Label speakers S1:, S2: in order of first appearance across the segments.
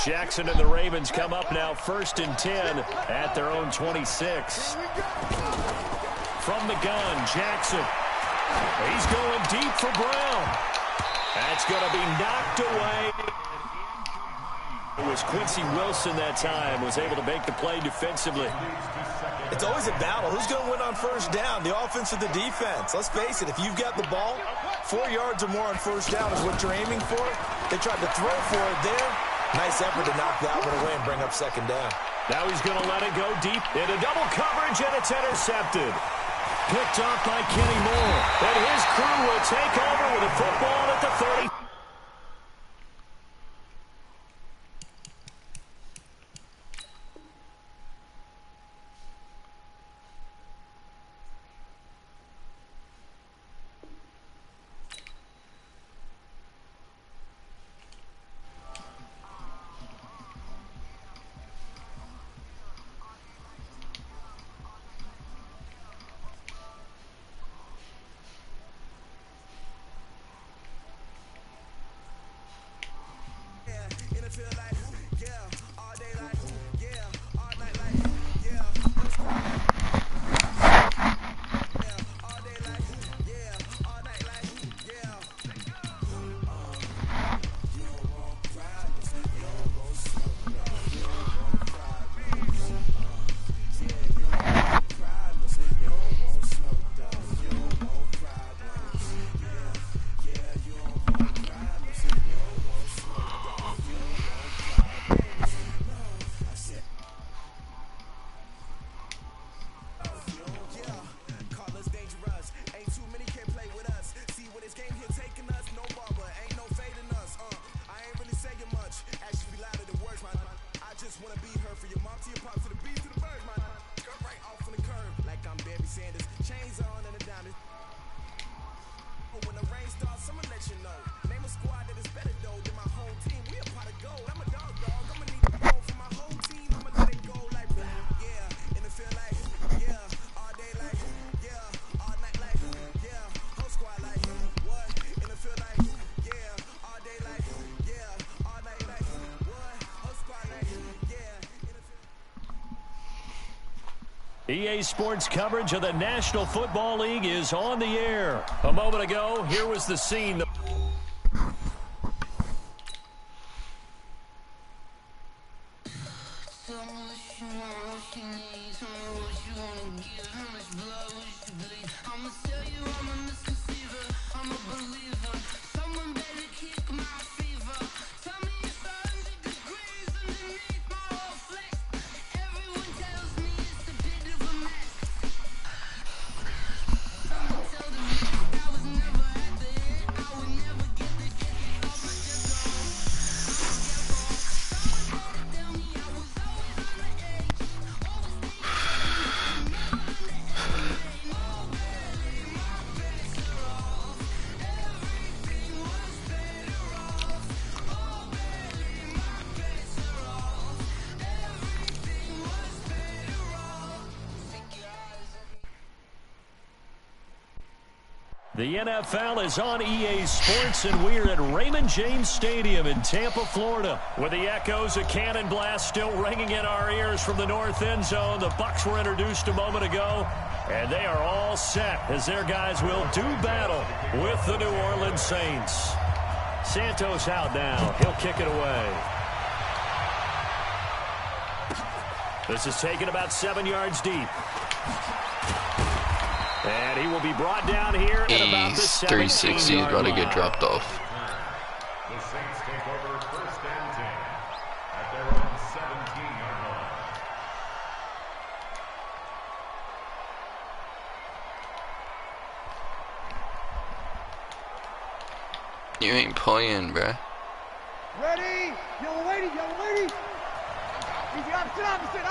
S1: Jackson and the Ravens come up now 1st and 10 at their own 26. From the gun, Jackson. He's going deep for Brown. That's going to be knocked away. It was Quincy Wilson that time, was able to make the play defensively.
S2: It's always a battle. Who's going to win on first down, the offense or the defense? Let's face it, if you've got the ball, 4 yards or more on first down is what you're aiming for. They tried to throw for it there. Nice effort to knock that one away and bring up 2nd down.
S1: Now he's going to let it go deep into double coverage, and it's intercepted. Picked off by Kenny Moore. And his crew will take over with a football at the 30. EA Sports coverage of the National Football League is on the air. A moment ago, here was the scene. The NFL is on EA Sports, and we're at Raymond James Stadium in Tampa, Florida, with the echoes of Cannon Blast still ringing in our ears from the north end zone. The Bucs were introduced a moment ago, and they are all set as their guys will do battle with the New Orleans Saints. Santos out now. He'll kick it away. This is taken about 7 yards deep. And he will be brought down here at about the
S3: 360 is about to get dropped off.
S4: The Saints take over 1st and 10 at their own 17-yard line.
S3: You ain't playing, bruh.
S5: Ready? Yellow lady, yellow lady. Easy, opposite.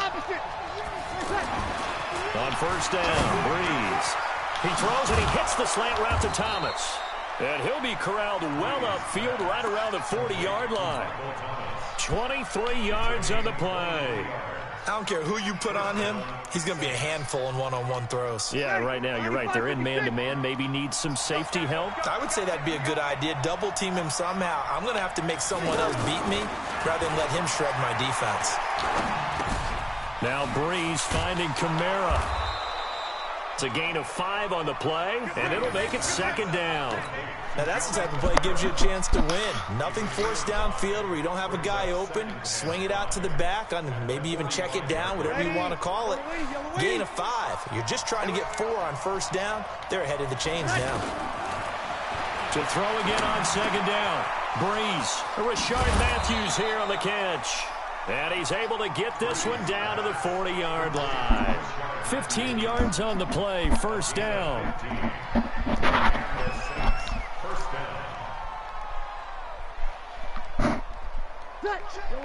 S1: On 1st down, Breeze. He throws and he hits the slant route to Thomas. And he'll be corralled well upfield right around the 40-yard line. 23 yards on the play.
S2: I don't care who you put on him, he's going to be a handful in one-on-one throws.
S1: Yeah, right now, you're right. They're in man-to-man, maybe need some safety help.
S2: I would say that'd be a good idea. Double team him somehow. I'm going to have to make someone else beat me rather than let him shred my defense.
S1: Now Breeze finding Kamara. It's a gain of 5 on the play, and it'll make it second down.
S2: Now that's the type of play that gives you a chance to win. Nothing forced downfield where you don't have a guy open. Swing it out to the back, on maybe even check it down, whatever you want to call it. Gain of 5. You're just trying to get 4 on first down. They're ahead of the chains now.
S1: To throw again on second down. Breeze. Rashard Matthews here on the catch. And he's able to get this one down to the 40-yard line. 15 yards on the play, first down.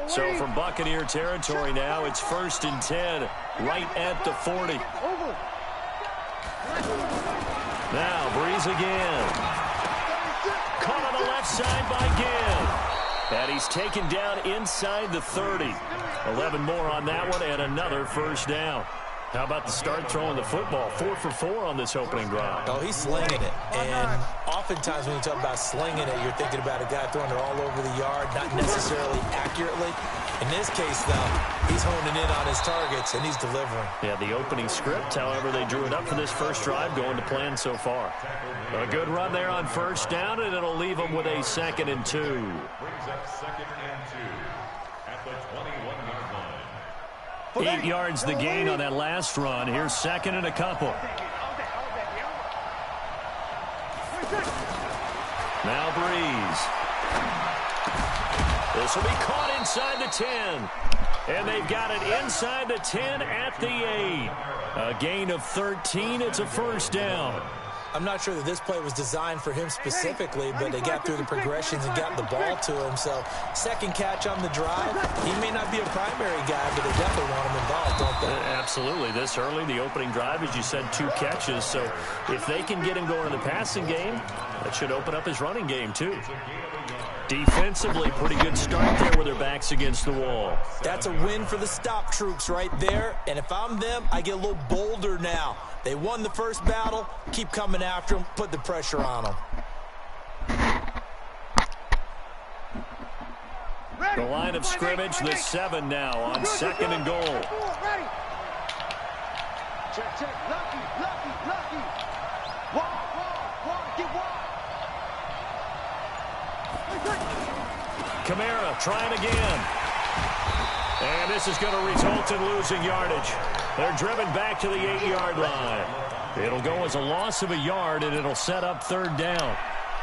S1: So from Buccaneer territory now, it's 1st and 10, right at the 40. Now Breeze again. Caught on the left side by Gibb. And he's taken down inside the 30. 11 more on that one and another first down. How about the start throwing the football? 4 for 4 on this opening drive.
S2: Oh, he's slinging it. And oftentimes when you talk about slinging it, you're thinking about a guy throwing it all over the yard, not necessarily accurately. In this case, though, he's honing in on his targets, and he's delivering.
S1: Yeah, the opening script, however, they drew it up for this first drive, going to plan so far. A good run there on first down, and it'll leave them with a 2nd and 2.
S4: Brings up 2nd and 2 at the 21-yard line.
S1: 8 yards the gain on that last run. Here's 2nd and a couple. Now Breeze. This will be caught inside the 10. And they've got it inside the 10 at the 8. A gain of 13. It's a first down.
S2: I'm not sure that this play was designed for him specifically, but they got through the progressions and got the ball to him. So, second catch on the drive. He may not be a primary guy, but they definitely want him involved, don't they?
S1: Absolutely. This early, the opening drive, as you said, 2 catches. So, if they can get him going in the passing game, that should open up his running game, too. Defensively, pretty good start there with their backs against the wall.
S2: That's a win for the stop troops right there. And if I'm them, I get a little bolder now. They won the first battle. Keep coming after them. Put the pressure on them.
S1: The line of scrimmage, the 7 now on 2nd and goal.
S5: Check, check. Lucky, lucky, lucky. Walk, get walk.
S1: Kamara trying again. And this is going to result in losing yardage. They're driven back to the 8-yard line. It'll go as a loss of a yard, and it'll set up 3rd down.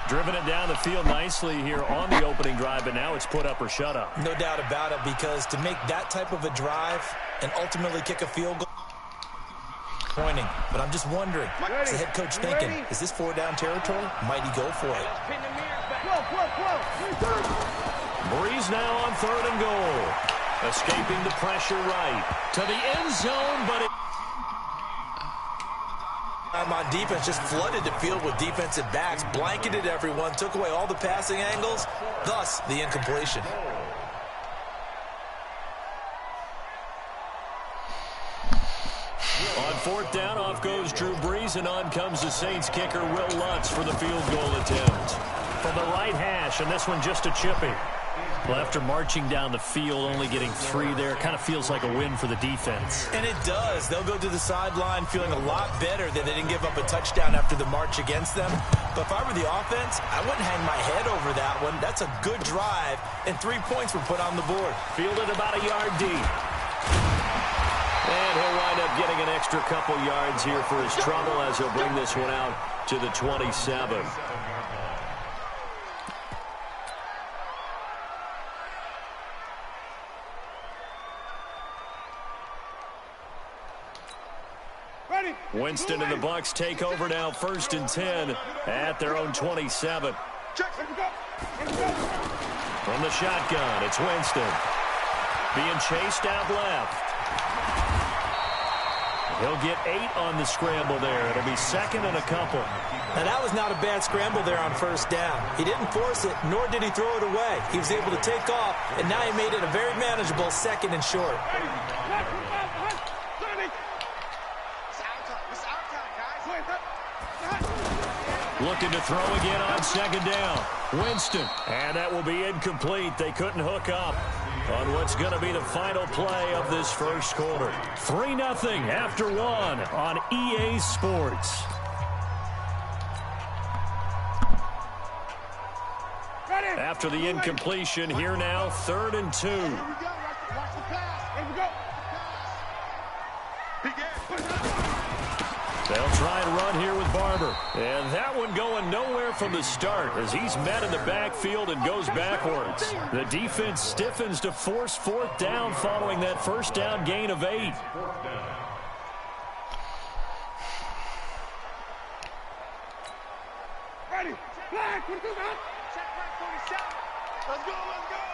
S1: Driven it down the field nicely here on the opening drive, but now it's put up or shut up.
S2: No doubt about it, because to make that type of a drive and ultimately kick a field goal, pointing. But I'm just wondering, is the head coach thinking, is this 4-down territory? Might he go for it?
S1: Breeze now on 3rd and goal. Escaping the pressure right to the end zone, but it...
S2: On defense, just flooded the field with defensive backs, blanketed everyone, took away all the passing angles, thus the incompletion.
S1: On 4th down, off goes Drew Brees, and on comes the Saints kicker, Will Lutz, for the field goal attempt. From the right hash, and this one just a chippy. Well, after marching down the field, only getting 3 there, kind of feels like a win for the defense.
S2: And it does. They'll go to the sideline feeling a lot better that they didn't give up a touchdown after the march against them. But if I were the offense, I wouldn't hang my head over that one. That's a good drive, and 3 points were put on the board.
S1: Fielded about a yard deep. And he'll wind up getting an extra couple yards here for his trouble as he'll bring this one out to the 27. Winston and the Bucs take over now, 1st and 10 at their own 27. From the shotgun, it's Winston. Being chased out left. He'll get 8 on the scramble there. It'll be 2nd and a couple.
S2: Now, that was not a bad scramble there on 1st down. He didn't force it, nor did he throw it away. He was able to take off, and now he made it a very manageable 2nd and short.
S1: Looking to throw again on second down. Winston. And that will be incomplete. They couldn't hook up on what's going to be the final play of this first quarter. 3-0 after one on EA Sports. After the incompletion, here now, 3rd and 2.
S5: Here we go. Watch the pass. Here we go.
S1: They'll try and run here with Barber. And that one going nowhere from the start as he's met in the backfield and goes backwards. The defense stiffens to force 4th down following that first down gain of 8.
S5: Ready. Flag. What is that? Check back 47. Let's go. Let's go.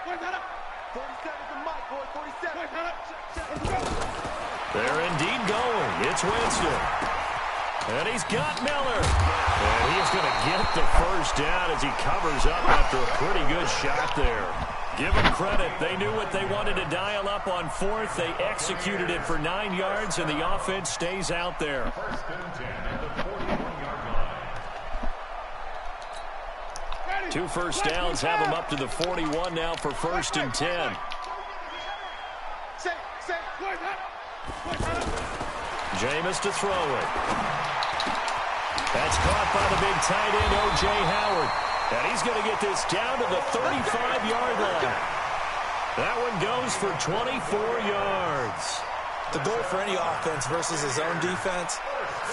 S5: Where's that up? 47's the mic, boy. 47. Where's that up? Let's go.
S1: They're indeed going. It's Winston. And he's got Miller. And he's going to get the first down as he covers up after a pretty good shot there. Give them credit. They knew what they wanted to dial up on 4th. They executed it for 9 yards, and the offense stays out there.
S4: 1st and 10 at the 41-yard line.
S1: 2 first downs have them up to the 41 now for 1st and 10. Jameis to throw it. That's caught by the big tight end, O.J. Howard. And he's going to get this down to the 35-yard line. That one goes for 24 yards.
S2: The goal for any offense versus his own defense,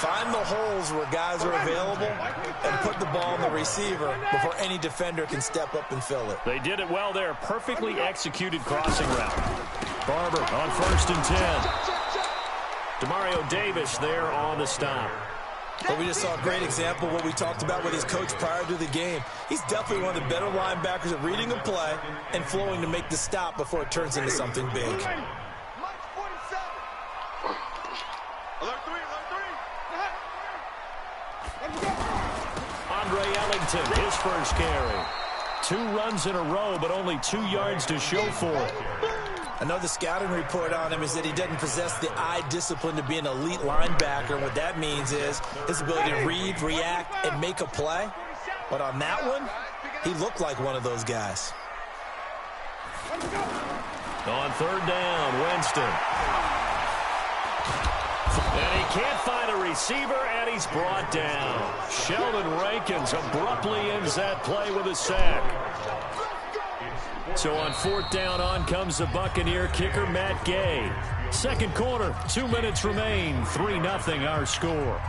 S2: find the holes where guys are available and put the ball on the receiver before any defender can step up and fill it.
S1: They did it well there. Perfectly executed crossing route. Barber on 1st and 10. Demario Davis there on the stop.
S2: But we just saw a great example of what we talked about with his coach prior to the game. He's definitely one of the better linebackers at reading a play and flowing to make the stop before it turns into something big.
S5: Alert 47. Alert 3.
S1: Andre Ellington, his first carry. 2 runs in a row, but only 2 yards to show for it.
S2: I know the scouting report on him is that he doesn't possess the eye discipline to be an elite linebacker. What that means is his ability to read, react, and make a play. But on that one, he looked like one of those guys.
S1: On 3rd down, Winston. And he can't find a receiver, and he's brought down. Sheldon Rankins abruptly ends that play with a sack. So on 4th down, on comes the Buccaneer kicker, Matt Gay. Second quarter, 2 minutes remain, 3-0 our score.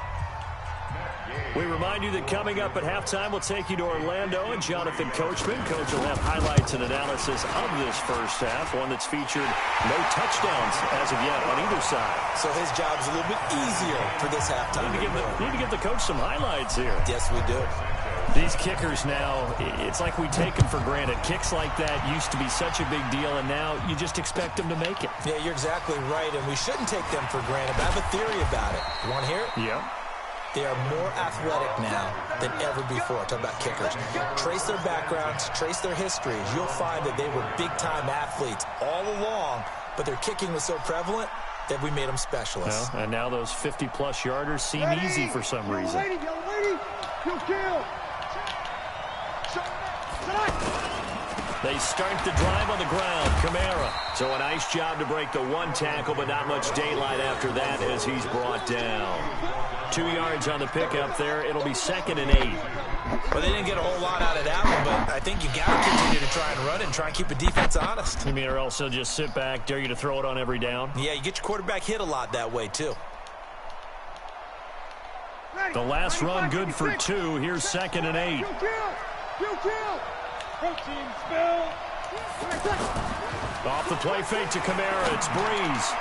S1: We remind you that coming up at halftime, we'll take you to Orlando and Jonathan Coachman. Coach will have highlights and analysis of this first half, one that's featured no touchdowns as of yet on either side.
S2: So his job's a little bit easier for this halftime.
S1: Need to give the coach some highlights here.
S2: Yes, we do.
S1: These kickers now, it's like we take them for granted. Kicks like that used to be such a big deal, and now you just expect them to make it.
S2: Yeah, you're exactly right, and we shouldn't take them for granted. But I have a theory about it. You want to hear it?
S1: Yeah.
S2: They are more athletic now than ever before. Talk about kickers. Trace their backgrounds, trace their histories. You'll find that they were big-time athletes all along, but their kicking was so prevalent that we made them specialists.
S1: Well, and now those 50-plus yarders seem easy for some reason. They start the drive on the ground. Kamara. So a nice job to break the 1 tackle, but not much daylight after that as he's brought down. 2 yards on the pickup there. It'll be 2nd and 8.
S2: Well, they didn't get a whole lot out of that one, but I think you got to continue to try and run it and try and keep the defense honest.
S1: You mean or else they'll just sit back, dare you to throw it on every down?
S2: Yeah, you get your quarterback hit a lot that way, too.
S1: The last run good for 2. Here's 2nd and 8. Off the play fake to Kamara. It's Breeze.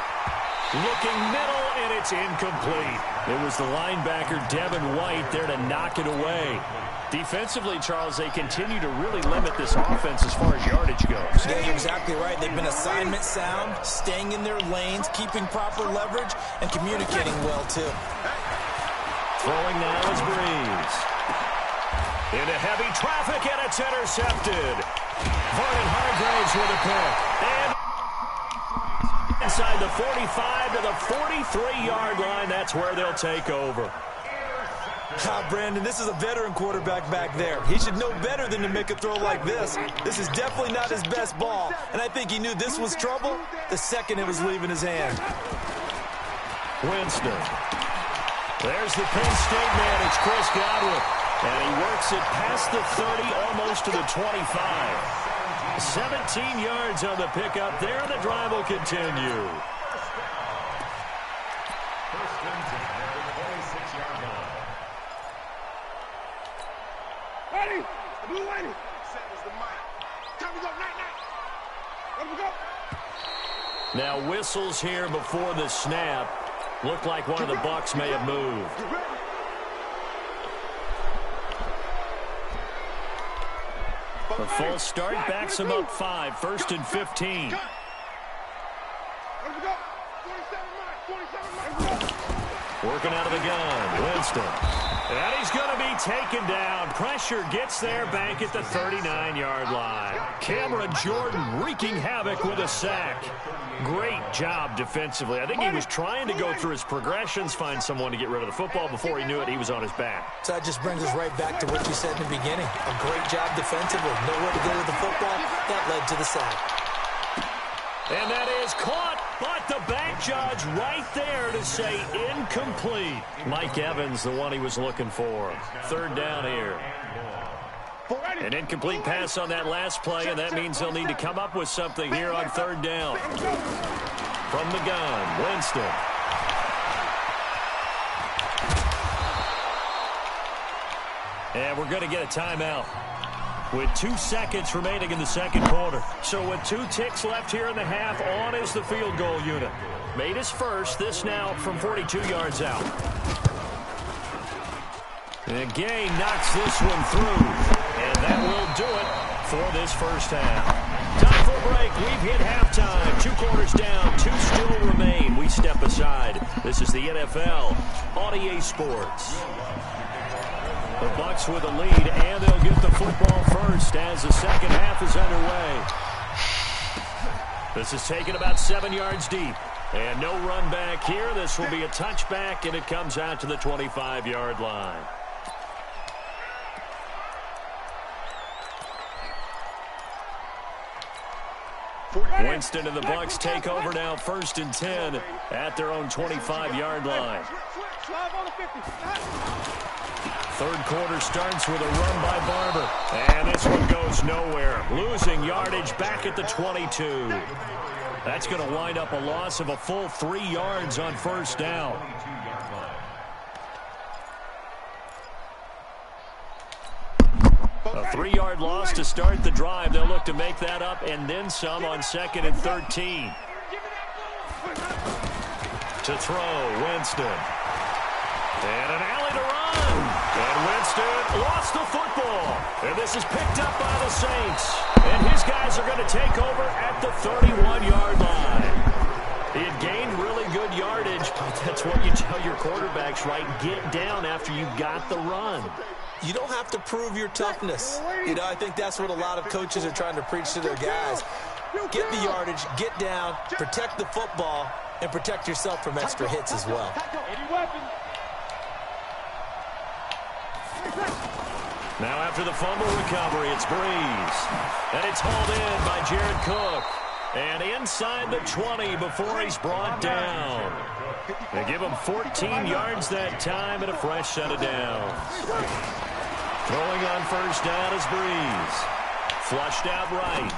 S1: Looking middle, and it's incomplete. It was the linebacker, Devin White, there to knock it away. Defensively, Charles, they continue to really limit this offense as far as yardage goes.
S2: Yeah, you're exactly right. They've been assignment sound, staying in their lanes, keeping proper leverage, and communicating well, too.
S1: Throwing now is Breeze. Into heavy traffic, and it's intercepted. Vernon Hargraves with a pick. And inside the 45 to the 43-yard line, that's where they'll take over.
S2: Brandon, this is a veteran quarterback back there. He should know better than to make a throw like this. This is definitely not his best ball, and I think he knew this was trouble the second it was leaving his hand.
S1: Winston. There's the Penn State man. It's Chris Godwin. And he works it past the 30, almost to the 25. 17 yards on the pickup there, and the drive will continue.
S4: First and 10 at the 26-yard line.
S5: Ready? Blue ready. Set was the mic. Time to go. Night, night. Let me go.
S1: Now whistles here before the snap. Looked like one of the Bucs may have moved. The false start backs him up 5, 1st and 15. Working out of the gun, Winston. And he's going to be taken down. Pressure gets there back at the 39-yard line. Cameron Jordan wreaking havoc with a sack. Great job defensively. I think he was trying to go through his progressions, find someone to get rid of the football. Before he knew it, he was on his back.
S2: So that just brings us right back to what you said in the beginning. A great job defensively. Nowhere to go with the football. That led to the sack.
S1: And that is caught, but the back judge right there to say incomplete. Mike Evans, the one he was looking for. 3rd down here. An incomplete pass on that last play, and that means they'll need to come up with something here on 3rd down. From the gun, Winston. And we're going to get a timeout with 2 seconds remaining in the second quarter. So with 2 ticks left here in the half, on is the field goal unit. Made his first, this now from 42 yards out. And Gay knocks this one through. And that will do it for this first half. Time for a break. We've hit halftime. 2 quarters down. 2 still remain. We step aside. This is the NFL on EA Sports. The Bucs with a lead, and they'll get the football first as the second half is underway. This is taken about 7 yards deep. And no run back here. This will be a touchback, and it comes out to the 25-yard line. Winston and the Bucs take over now, 1st and 10 at their own 25-yard line. 3rd quarter starts with a run by Barber. And this one goes nowhere. Losing yardage back at the 22. That's going to wind up a loss of a full 3 yards on 1st down. A 3-yard loss to start the drive. They'll look to make that up and then some on 2nd and 13. To throw, Winston. And an alley to run. And Winston lost the football. And this is picked up by the Saints. And his guys are going to take over at the 31-yard line. He had gained really good yardage, but that's what you tell your quarterbacks, right? Get down after you got the run.
S2: You don't have to prove your toughness. You know, I think that's what a lot of coaches are trying to preach to their guys. Get the yardage, get down, protect the football, and protect yourself from extra hits as well.
S1: Now after the fumble recovery, it's Breeze. And it's hauled in by Jared Cook. And inside the 20 before he's brought down. They give him 14 yards that time and a fresh set of downs. Throwing on 1st down is Breeze. Flushed out right.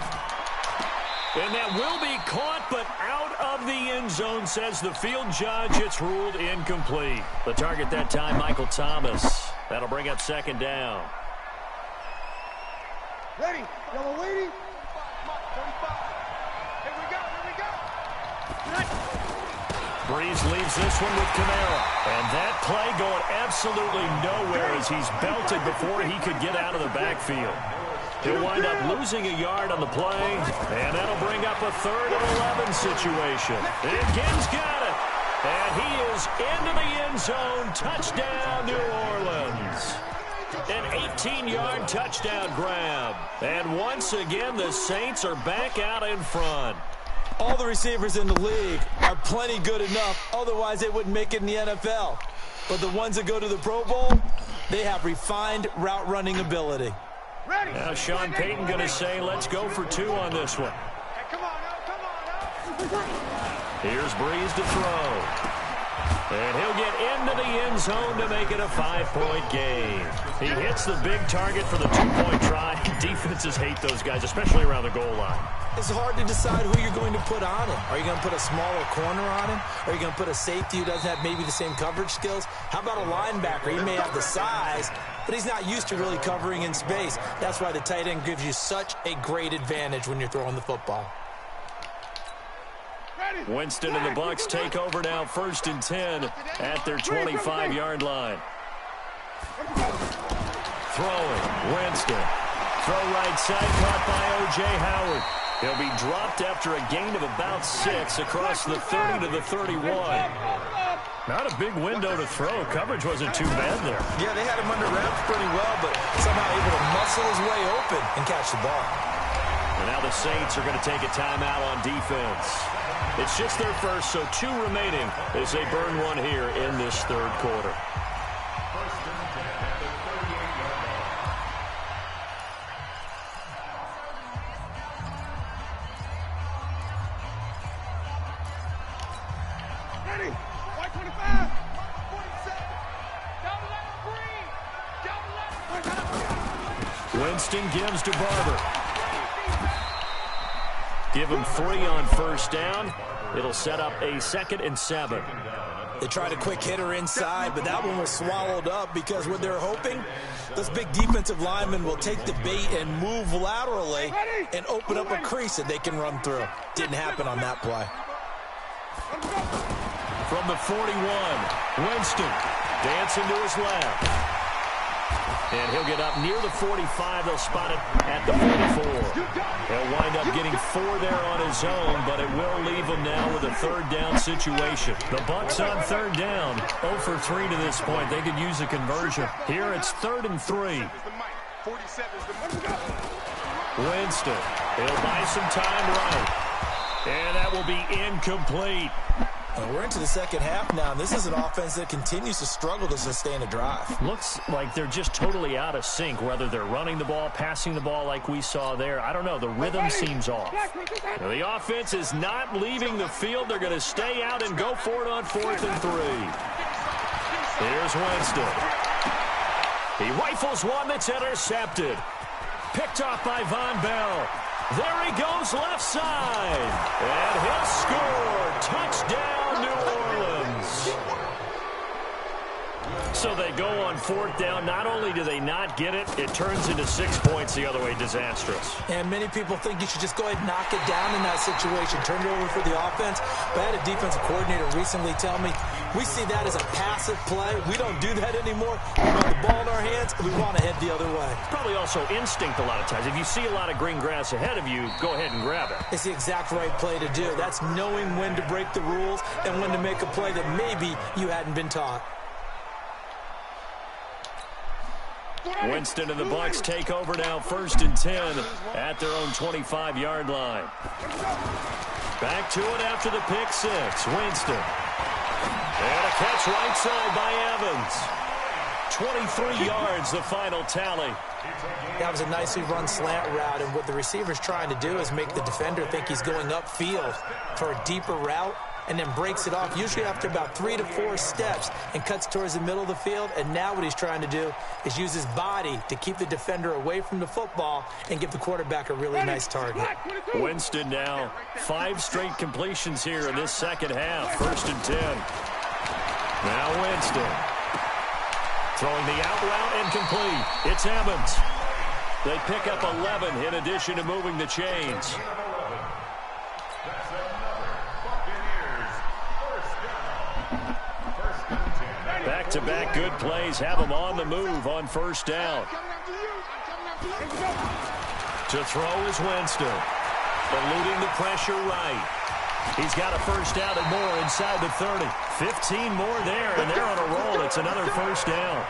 S1: And that will be caught, but out of the end zone, says the field judge. It's ruled incomplete. The target that time, Michael Thomas. That'll bring up 2nd down.
S5: Ready? Yellow lady. 35. Here we go.
S1: Breeze leaves this one with Kamara. And that play going absolutely nowhere as he's belted before he could get out of the backfield. He'll wind up losing a yard on the play, and that'll bring up a 3rd and 11 situation. And Gibbs got it. And he is into the end zone. Touchdown, New Orleans. An 18-yard touchdown grab. And once again, the Saints are back out in front.
S2: All the receivers in the league are plenty good enough. Otherwise, they wouldn't make it in the NFL. But the ones that go to the Pro Bowl, They have refined route running ability.
S1: Now Sean Payton going to say, let's go for 2 on this one.
S5: Hey, come on now.
S1: Here's Breeze to throw. And he'll get into the end zone to make it a 5-point game. He hits the big target for the 2-point try. Defenses hate those guys, especially around the goal line.
S2: It's hard to decide who you're going to put on him. Are you going to put a smaller corner on him? Are you going to put a safety who doesn't have maybe the same coverage skills? How about a linebacker? He may have the size, but he's not used to really covering in space. That's why the tight end gives you such a great advantage when you're throwing the football.
S1: Winston and the Bucs take over now, 1st and 10 at their 25-yard line. Throwing, Winston. Throw right side, caught by O.J. Howard. He'll be dropped after a gain of about 6 across the 30 to the 31. Not a big window to throw. Coverage wasn't too bad there.
S2: Yeah, they had him under wraps pretty well, but somehow able to muscle his way open and catch the ball.
S1: And now the Saints are going to take a timeout on defense. It's just their first, so 2 remaining as they burn 1 here in this 3rd quarter.
S5: Ready? White 25. 47. Double green.
S1: Winston gives to Barber. Give him 3 on 1st down. It'll set up a 2nd and 7.
S2: They tried a quick hitter inside, but that one was swallowed up because what they're hoping, this big defensive lineman will take the bait and move laterally and open up a crease that they can run through. Didn't happen on that play.
S1: From the 41, Winston dancing to his left. And he'll get up near the 45. They'll spot it at the 44. He'll wind up getting 4 there on his own, but it will leave him now with a 3rd down situation. The Bucs on 3rd down, 0 for 3 to this point. They could use a conversion. Here it's 3rd and 3. Winston, he'll buy some time right. And that will be incomplete.
S2: We're into the 2nd half now, and this is an offense that continues to struggle to sustain a drive.
S1: Looks like they're just totally out of sync, whether they're running the ball, passing the ball like we saw there. I don't know. The rhythm seems off. Now, the offense is not leaving the field. They're going to stay out and go for it on 4th and 3. Here's Winston. He rifles one that's intercepted. Picked off by Von Bell. There he goes left side. And he'll score. Touchdown, New Orleans. So they go on 4th down. Not only do they not get it, it turns into 6 points the other way. Disastrous.
S2: And many people think you should just go ahead and knock it down in that situation. Turn it over for the offense. But I had a defensive coordinator recently tell me, we see that as a passive play. We don't do that anymore. We want the ball in our hands, and we want to head the other way.
S1: Probably also instinct a lot of times. If you see a lot of green grass ahead of you, go ahead and grab it.
S2: It's the exact right play to do. That's knowing when to break the rules and when to make a play that maybe you hadn't been taught.
S1: Winston and the Bucs take over now, 1st and 10 at their own 25-yard line. Back to it after the pick 6. Winston. And a catch right side by Evans. 23 yards, the final tally.
S2: That was a nicely run slant route, and what the receiver's trying to do is make the defender think he's going upfield for a deeper route, and then breaks it off, usually after about 3 to 4 steps, and cuts towards the middle of the field. And now what he's trying to do is use his body to keep the defender away from the football and give the quarterback a really nice target.
S1: Winston now 5 straight completions here in this 2nd half. 1st and 10. Now Winston. Throwing the out route incomplete. It's Evans. They pick up 11 in addition to moving the chains. Back-to-back good plays have him on the move on 1st down. To throw is Winston. Eluding the pressure right. He's got a 1st down and more inside the 30. 15 more there, and they're on a roll. It's another 1st down.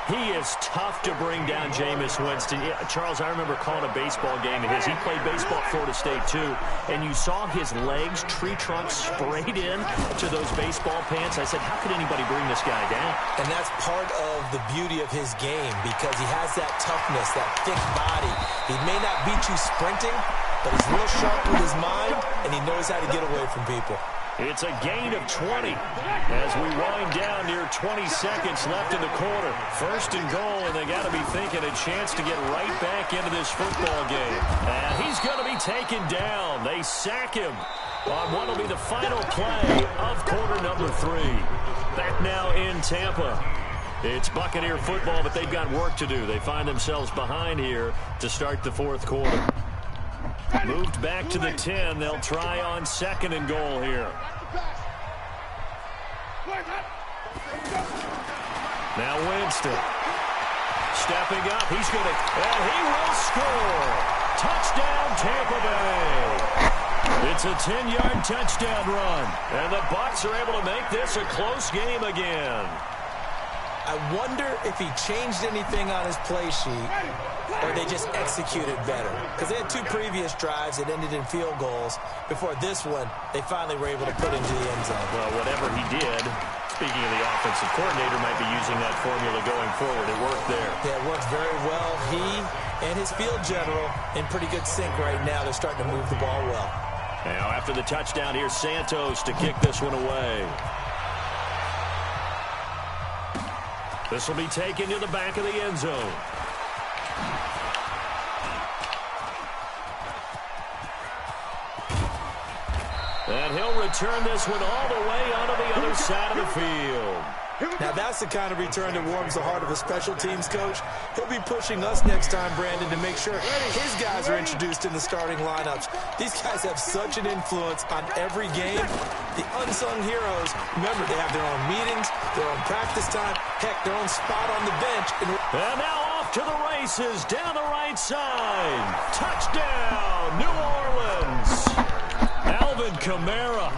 S1: He is tough to bring down, Jameis Winston. Yeah, Charles, I remember calling a baseball game of his. He played baseball at Florida State, too. And you saw his legs, tree trunks sprayed in to those baseball pants. I said, how could anybody bring this guy down?
S2: And that's part of the beauty of his game because he has that toughness, that thick body. He may not beat you sprinting, but he's real sharp with his mind, and he knows how to get away from people.
S1: It's a gain of 20 as we wind down near 20 seconds left in the quarter. First and goal, and they got to be thinking a chance to get right back into this football game. And he's going to be taken down. They sack him on what will be the final play of quarter number 3. Back now in Tampa. It's Buccaneer football, but they've got work to do. They find themselves behind here to start the fourth quarter. Moved back to the 10. They'll try on second and goal here. Now Winston. Stepping up. He's going to, and he will score. Touchdown, Tampa Bay. It's a 10-yard touchdown run. And the Bucs are able to make this a close game again.
S2: I wonder if he changed anything on his play sheet or they just executed better. Because they had 2 previous drives that ended in field goals. Before this one, they finally were able to put into the end zone.
S1: Well, whatever he did, speaking of the offensive coordinator, might be using that formula going forward. It worked there.
S2: Yeah, it worked very well. He and his field general in pretty good sync right now. They're starting to move the ball well.
S1: Now, after the touchdown, here's Santos to kick this one away. This will be taken to the back of the end zone. And he'll return this one all the way onto the other side of the field.
S2: Now, that's the kind of return that warms the heart of a special teams coach. He'll be pushing us next time, Brandon, to make sure his guys are introduced in the starting lineups. These guys have such an influence on every game. The unsung heroes, remember, they have their own meetings, their own practice time, heck, their own spot on the bench.
S1: And now off to the races, down the right side. Touchdown, New Orleans. Alvin Kamara.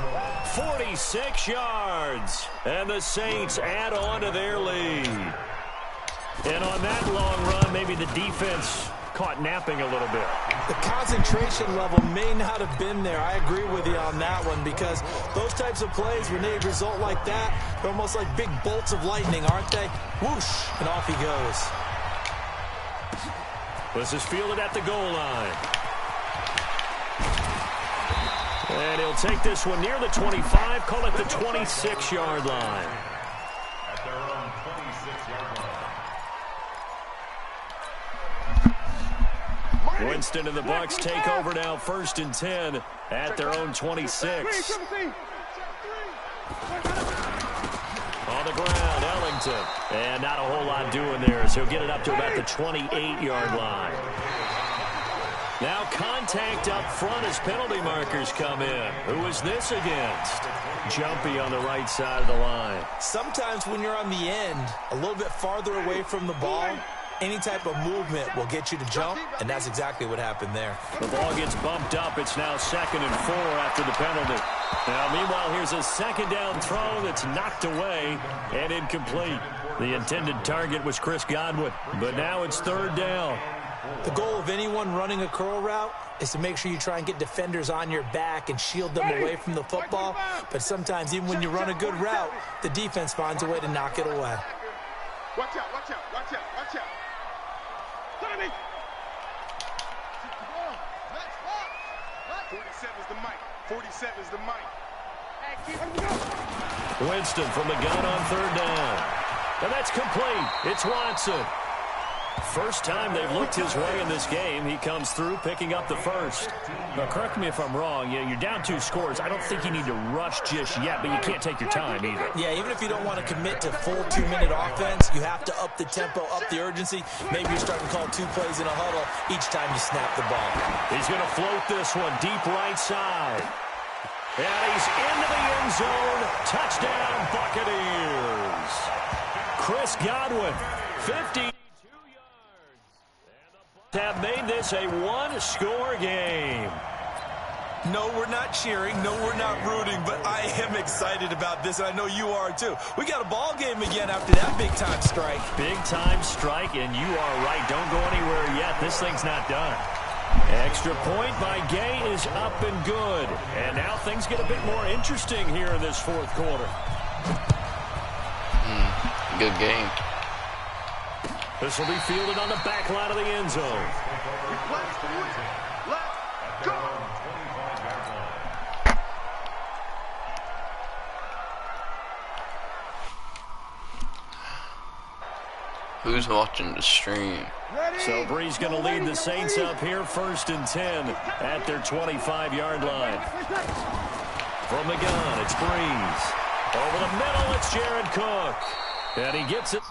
S1: 46 yards, and the Saints add on to their lead. And on that long run, maybe the defense caught napping a little bit.
S2: The concentration level may not have been there. I agree with you on that one because those types of plays, when they result like that, they're almost like big bolts of lightning, aren't they? Whoosh, and off he goes.
S1: This is fielded at the goal line. And he'll take this one near the 25, call it the 26-yard line.
S4: At their own 26-yard line.
S1: Winston and the Bucs take over now, 1st and 10 at their own 26. On the ground, Ellington. And not a whole lot doing there, so he'll get it up to about the 28-yard line. Now contact up front as penalty markers come in. Who is this against? Jumpy on the right side of the line.
S2: Sometimes when you're on the end, a little bit farther away from the ball, any type of movement will get you to jump, and that's exactly what happened there.
S1: The ball gets bumped up. It's now 2nd and 4 after the penalty. Now, meanwhile, here's a 2nd down throw that's knocked away and incomplete. The intended target was Chris Godwin, but now it's 3rd down.
S2: The goal of anyone running a curl route is to make sure you try and get defenders on your back and shield them away from the football. But sometimes, even when you run a good route, the defense finds a way to knock it away.
S5: Watch out, watch out, watch out, watch out. Tommy! 47's the mic. 47's the mic.
S1: Winston from the gun on 3rd down. And that's complete. It's Watson. First time they've looked his way in this game. He comes through picking up the first. Now, correct me if I'm wrong. You're down 2 scores. I don't think you need to rush just yet, but you can't take your time either.
S2: Yeah, even if you don't want to commit to full 2-minute offense, you have to up the tempo, up the urgency. Maybe you're starting to call 2 plays in a huddle each time you snap the ball.
S1: He's going to float this one deep right side. And he's into the end zone. Touchdown, Buccaneers. Chris Godwin, 50. Have made this a 1-score game.
S2: No, we're not cheering. No, we're not rooting, but I am excited about this, and I know you are too. We got a ball game again after that big-time strike.
S1: Big-time strike, and you are right. Don't go anywhere yet. This thing's not done. Extra point by Gay is up and good. And now things get a bit more interesting here in this fourth quarter.
S3: Good game.
S1: This will be fielded on the back line of the end zone.
S5: Let's go.
S3: Who's watching the stream?
S1: So Bree's going to lead the Saints up here, 1st and 10 at their 25-yard line. From the gun, it's Breeze. Over the middle, it's Jared Cook. And he gets it.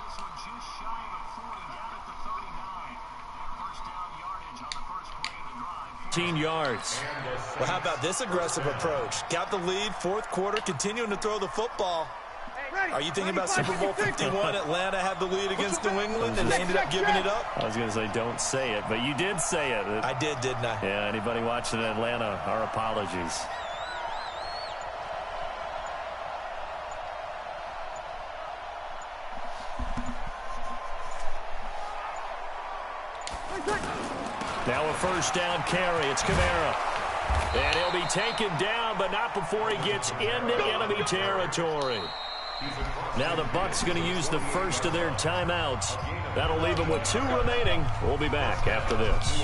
S1: 15 yards.
S2: Well, how about this aggressive approach? Got the lead, fourth quarter, continuing to throw the football. Are you thinking about Super Bowl 51? Atlanta had the lead against New England, and they ended up giving it up?
S1: I was going to say, don't say it, but you did say it.
S2: I did, didn't I?
S1: Yeah, anybody watching in Atlanta, our apologies. Now a first down carry. It's Kamara. And he'll be taken down, but not before he gets into enemy territory. Now the Bucs going to use the first of their timeouts. That'll leave them with 2 remaining. We'll be back after this.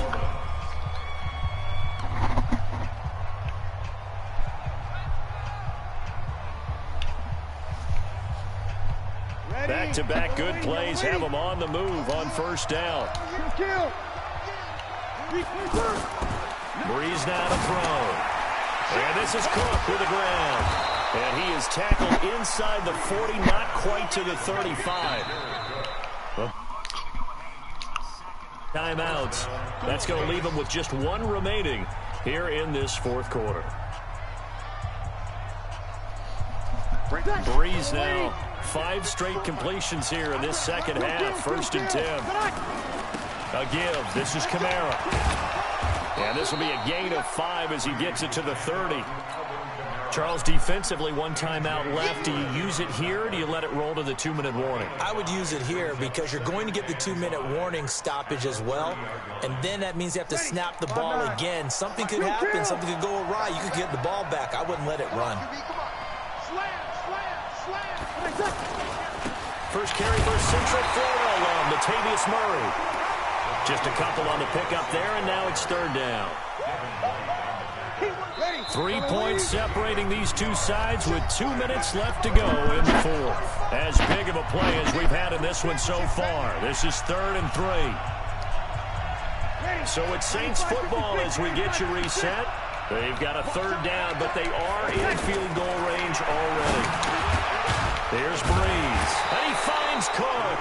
S1: Back-to-back good plays have them on the move on first down. Breeze now to throw. And this is Cook with the ground. And he is tackled inside the 40, not quite to the 35. Timeouts. That's going to leave him with just 1 remaining here in this fourth quarter. Breeze now. 5 straight completions here in this second half. 1st and 10. A give. This is Kamara. And this will be a gain of 5 as he gets it to the 30. Charles, defensively, 1 timeout left. Do you use it here, or do you let it roll to the 2-minute warning?
S2: I would use it here because you're going to get the 2-minute warning stoppage as well, and then that means you have to snap the ball again. Something could happen. Something could go awry. You could get the ball back. I wouldn't let it run.
S1: First carry for Central Florida alum, Latavius Murray. Just a couple on the pickup there, and now it's 3rd down. 3 points separating these two sides with 2 minutes left to go in the fourth. As big of a play as we've had in this one so far. This is 3rd and 3. So it's Saints football as we get you reset. They've got a 3rd down, but they are in field goal range already. There's Breeze, and he finds Cook.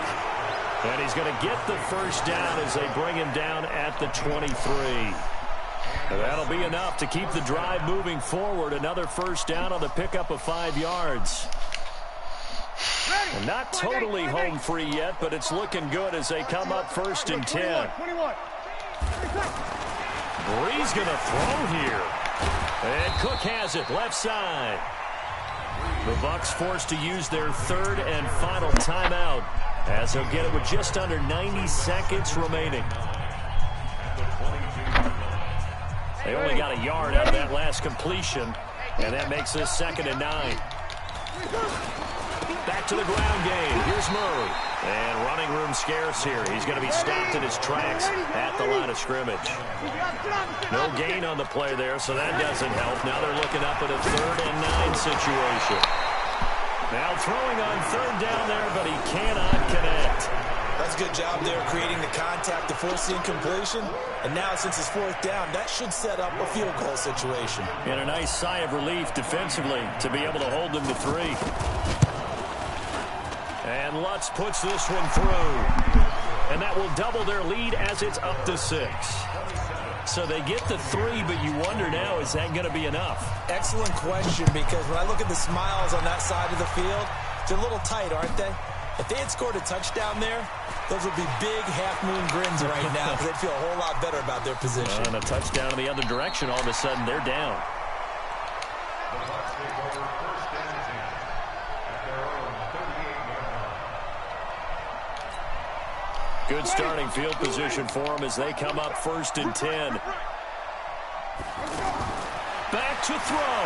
S1: And he's going to get the first down as they bring him down at the 23. That'll be enough to keep the drive moving forward. Another first down on the pickup of 5 yards. And not totally home free yet, but it's looking good as they come up 1st and 10. Breeze going to throw here. And Cook has it left side. The Bucs forced to use their 3rd and final timeout as they'll get it with just under 90 seconds remaining. They only got a yard out of that last completion, and that makes this 2nd and 9. Back to the ground game. Here's Murray. And running room scarce here. He's going to be stopped in his tracks at the line of scrimmage. No gain on the play there, so that doesn't help. Now they're looking up at a 3rd and 9 situation. Now throwing on 3rd down there, but he cannot connect.
S2: That's a good job there creating the contact to force the incompletion. And now since it's 4th down, that should set up a field goal situation.
S1: And a nice sigh of relief defensively to be able to hold them to 3. And Lutz puts this one through. And that will double their lead as it's up to 6. So they get the 3, but you wonder now, is that going to be enough?
S2: Excellent question, because when I look at the smiles on that side of the field, they're a little tight, aren't they? If they had scored a touchdown there, those would be big half-moon grins right now because they'd feel a whole lot better about their position.
S1: And a touchdown in the other direction, all of a sudden they're down.
S4: Bucks take over first and 10 at their own 38-yard line.
S1: Good starting field position for them as they come up first and 10. Back to throw.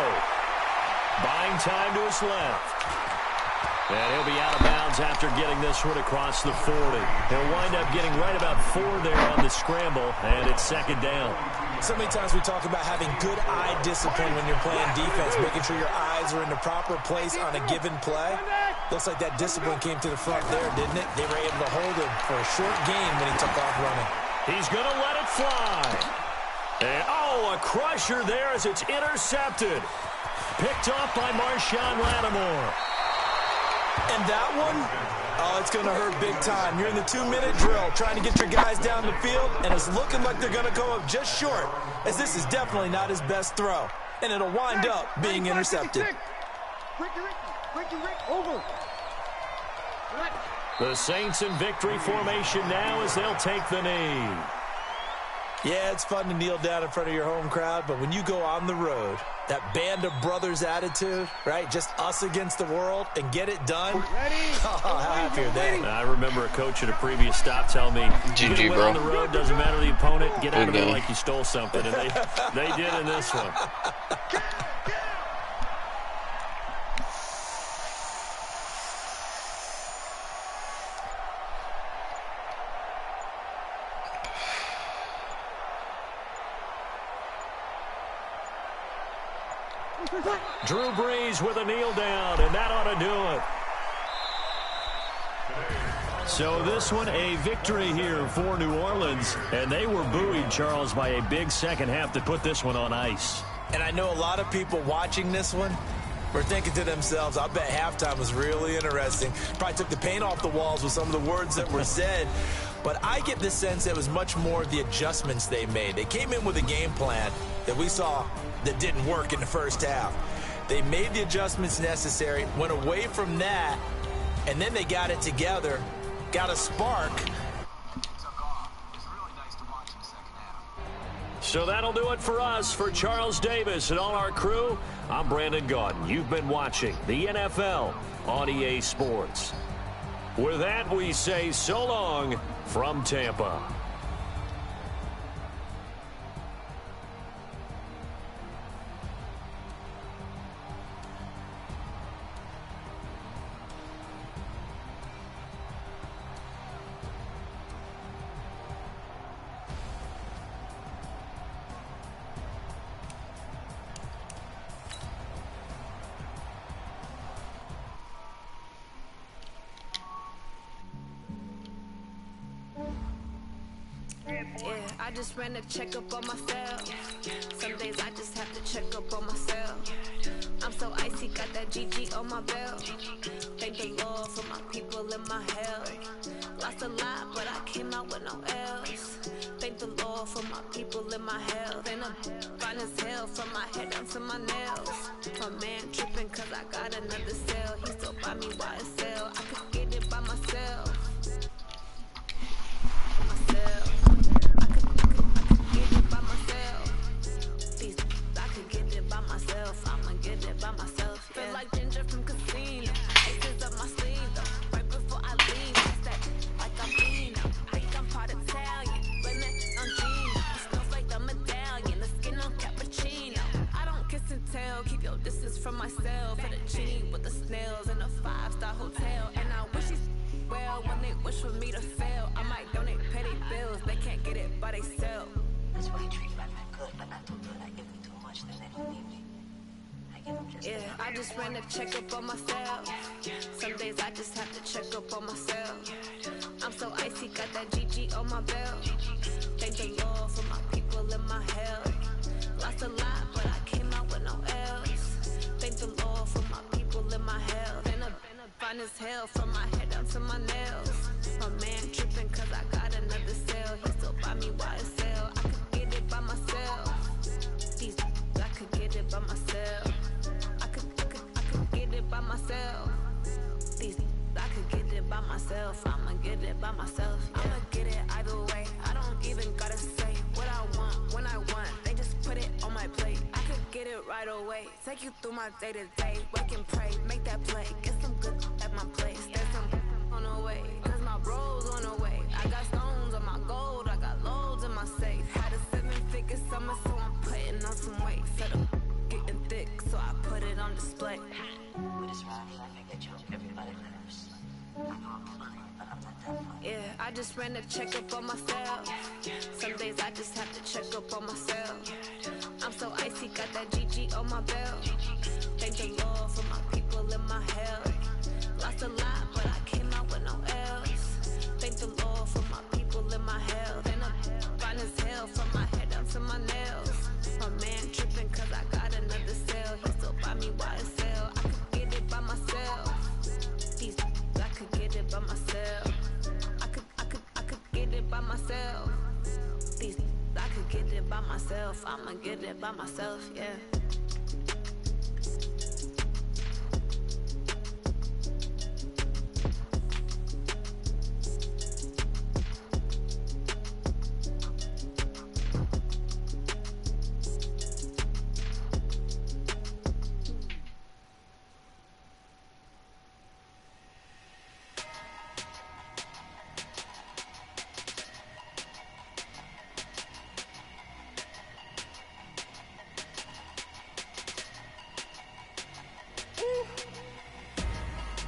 S1: Buying time to his left. And he'll be out of bounds after getting this one across the 40. He'll wind up getting right about 4 there on the scramble, and it's second down.
S2: So many times we talk about having good eye discipline when you're playing defense, making sure your eyes are in the proper place on a given play. Looks like that discipline came to the front there, didn't it? They were able to hold him for a short gain when he took off running.
S1: He's going to let it fly. And, oh, a crusher there as it's intercepted. Picked off by Marshawn Lattimore.
S2: And that one, oh, it's going to hurt big time. You're in the 2-minute drill trying to get your guys down the field, and it's looking like they're going to go up just short, as this is definitely not his best throw. And it'll wind up being intercepted.
S5: Over.
S1: The Saints in victory formation now as they'll take the knee.
S2: Yeah, it's fun to kneel down in front of your home crowd, but when you go on the road, that band of brothers attitude, right? Just us against the world and get it done. Oh, how happy are they?
S1: I remember a coach at a previous stop telling me,
S3: GG,
S1: bro. On the road, doesn't matter the opponent, get out of there
S3: game.
S1: like you stole something. And they did in this one. Drew Brees with a kneel down, and that ought to do it. So this one, a victory here for New Orleans, and they were buoyed, Charles, by a big second half to put this one on ice.
S2: And I know a lot of people watching this one were thinking to themselves, I bet halftime was really interesting. Probably took the paint off the walls with some of the words that were said. But I get the sense it was much more the adjustments they made. They came in with a game plan that we saw that didn't work in the first half. They made the adjustments necessary, went away from that, and then they got it together, got a spark.
S1: So that'll do it for us. For Charles Davis and all our crew, I'm Brandon Gaudin. You've been watching the NFL on EA Sports. With that, we say so long from Tampa.
S6: I just ran a checkup on myself. Some days I just have to check up on myself. I'm so icy, got that GG on my belt. Thank the Lord for my people in my health. Lost a lot, but I came out with no else. Thank the Lord for my people in my health. And I'm fine as hell from my head down to my nails. My man tripping cause I got another cell. He still buy me YSL. I could get it by myself. I'ma get it by myself. Feel like Ginger from Casino. Aces up my sleeve though. Right before I leave, it's that like I'm Pino. Think I'm part Italian, blame that on Gino. It smells like the medallion, the skin on cappuccino. I don't kiss and tell, keep your distance from myself. Fettuccine with the snails in a 5-star hotel. And I wish he's well when they wish for me to fail. I might donate petty bills, they can't get it by themselves.
S7: That's why I treat life like good, but not too good. I give me too much, then they don't need me.
S6: Yeah, I just ran a checkup on myself. Some days I just have to check up on myself. I'm so icy, got that GG on my belt. Thank the Lord for my people in my health. Lost a lot, but I came out with no else. Thank the Lord for my people in my health. And I'm fine as hell from my head down to my nails. My man tripping cause I got another cell. He still buy me YSL. I could get it by myself. I could get it by myself. I could get it by myself. I could get it by myself. I'ma get it by myself. I'ma get it either way. I don't even gotta say what I want when I want. They just put it on my plate. I could get it right away. Take you through my day-to-day. Wake and pray, make that play. Get some good at my place. There's some on the way, cause my bro's on the way. I got stones on my gold, I got loads in my safe. Had a 7-figure summer, so I'm putting on some weight. Said I'm getting thick, so I put it on display.
S7: With this ride, I think that you everybody nervous. I know I'm funny, but I'm not that funny.
S6: Yeah, I just ran a checkup on myself. Some days I just have to check up on myself. I'm so icy, got that GG on my belt. Thank the Lord for my people in my health. Lost a lot, but I came out with no else. Thank the Lord for my people in my health. And I'm fine as hell from my head down to my nails. My man tripping cause I got another cell. He still buy me YSL. I could get it by myself. These I could get it by myself. I could get it by myself. These I could get it by myself. I'ma get it by myself, yeah.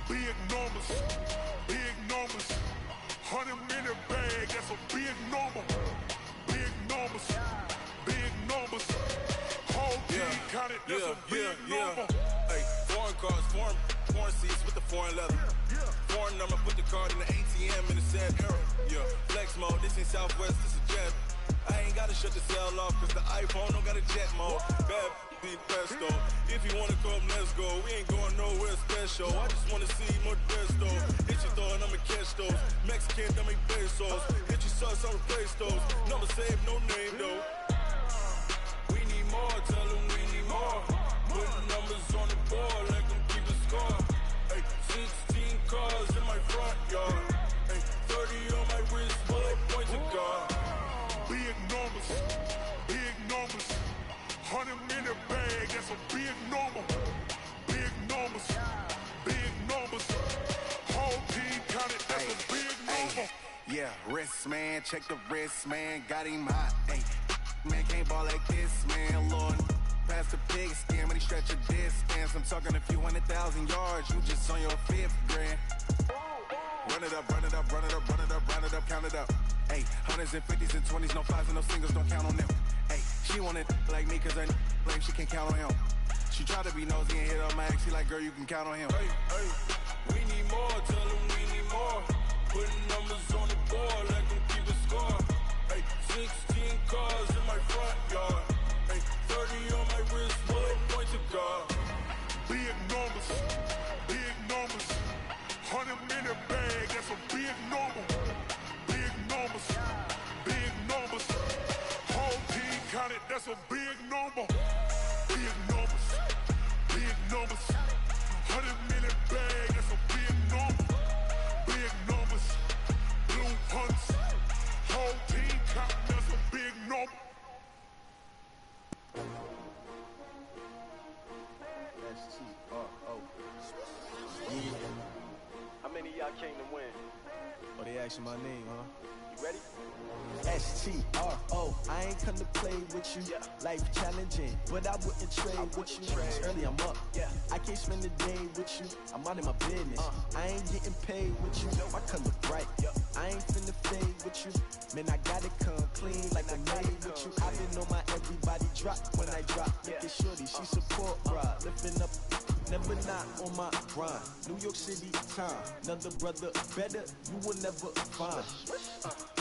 S5: Big numbers, big numbers. 100-minute bag, that's a big number. Big numbers, big numbers. Whole team counted, that's a big number.
S8: Hey, foreign cars, foreign seats with the foreign leather. Foreign number, put the card in the ATM in the sad era. Yeah, flex mode, this ain't Southwest, this is jet. I ain't gotta shut the cell off, cause the iPhone don't got a jet mode. Bad be presto. If you wanna come, let's go. We ain't going nowhere special. I just wanna see more Modesto. Hit your thought, I'ma catch those. Mexican, I make pesos. Hit your sauce, I'll replace those. Number save, no name though. We need more, tell them we need more. Put numbers on the board, let them keep a score. Hey, 16 cars in my front yard. Hey, 30 on my wrist, bullet points of God.
S5: Big numbers, big numbers. 100-minute bag, that's a big number. Big numbers, big numbers. Whole team counted, that's a big number.
S9: Yeah, wrist man, check the wrist man, got him hot. Ay, man can't ball like this, man. Lord, past the pig skin when he stretch a distance. I'm talking a few 100,000 yards, you just on your 5th grand. Run it up, run it up, run it up, run it up, run it up, count it up. Hey, 100s and 50s and 20s, no 5s and no singles, don't count on them. Hey, she want it like me cause her blame, she can't count on him. She try to be nosy and hit on my ex, she like, girl, you can count on him.
S8: Hey, hey, we need more, tell them we need more. Putting numbers on the board, let them keep a score. Hey, 16 cars in my front yard. Hey, 30 on my wrist, bullet points of God.
S5: Big numbers, big numbers. 100-minute bag, that's a big number. Big numbers, big numbers. Whole team counted, that's a big number. Big numbers, big numbers. 100-minute bag, that's a big number. Big numbers, blue punts. Whole team counting, that's a big number.
S10: S-T-R-O. How many of y'all came to win?
S2: Oh, they asking my name, huh?
S10: You ready?
S2: S-T-R-O, I ain't come to play with you. Life challenging, but I wouldn't trade with you. It's early, I'm up. I can't spend the day with you. I'm out of my business. I ain't getting paid with you. My color bright. I ain't finna fade with you. Man, I gotta come clean like I made with you. I've been on my everybody drop when I drop. Look at shorty, she support ride. Lifting up, never not on my grind. New York City time. Another brother better, you will never find.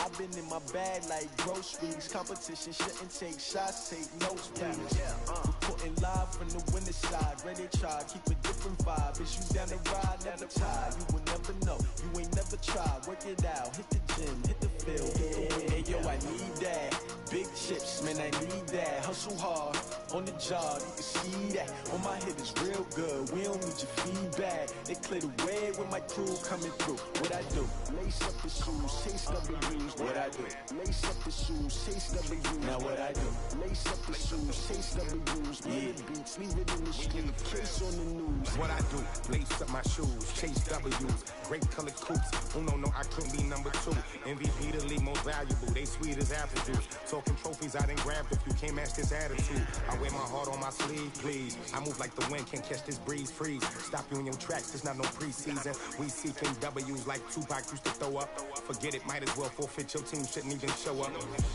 S2: I've been in my bag like groceries. Competition shouldn't take shots, take notes, please. Reporting live from the winter side. Ready to try, keep a different vibe. Is you down the ride, never tired. You will never know, you ain't never tried. Work it out, hit the gym, hit the field. Hey yo, I need that. Big chips, man, I need that. Hustle hard, on the job, you can see that. On my head is real good, we don't need your feedback. They clear the way with my crew coming through. What I do? Lace up the shoes, chase W's. What I do? Lace up the shoes, chase W's. Now what I do? Lace up the
S11: the shoes, chase W's, murder beats, leave it in the street, case on the news.
S12: What I do, lace up my shoes, chase W's, great colored coops. Uno, no, I couldn't be number 2. MVP, the league most valuable, they sweet as apple juice. Talking trophies, I didn't grab a few, can't match this attitude. I wear my heart on my sleeve, please. I move like the wind, can't catch this breeze, freeze. Stop you in your tracks, there's not no preseason. We seeking W's like Tupac used to throw up. Forget it, might as well forfeit, your team shouldn't even show up.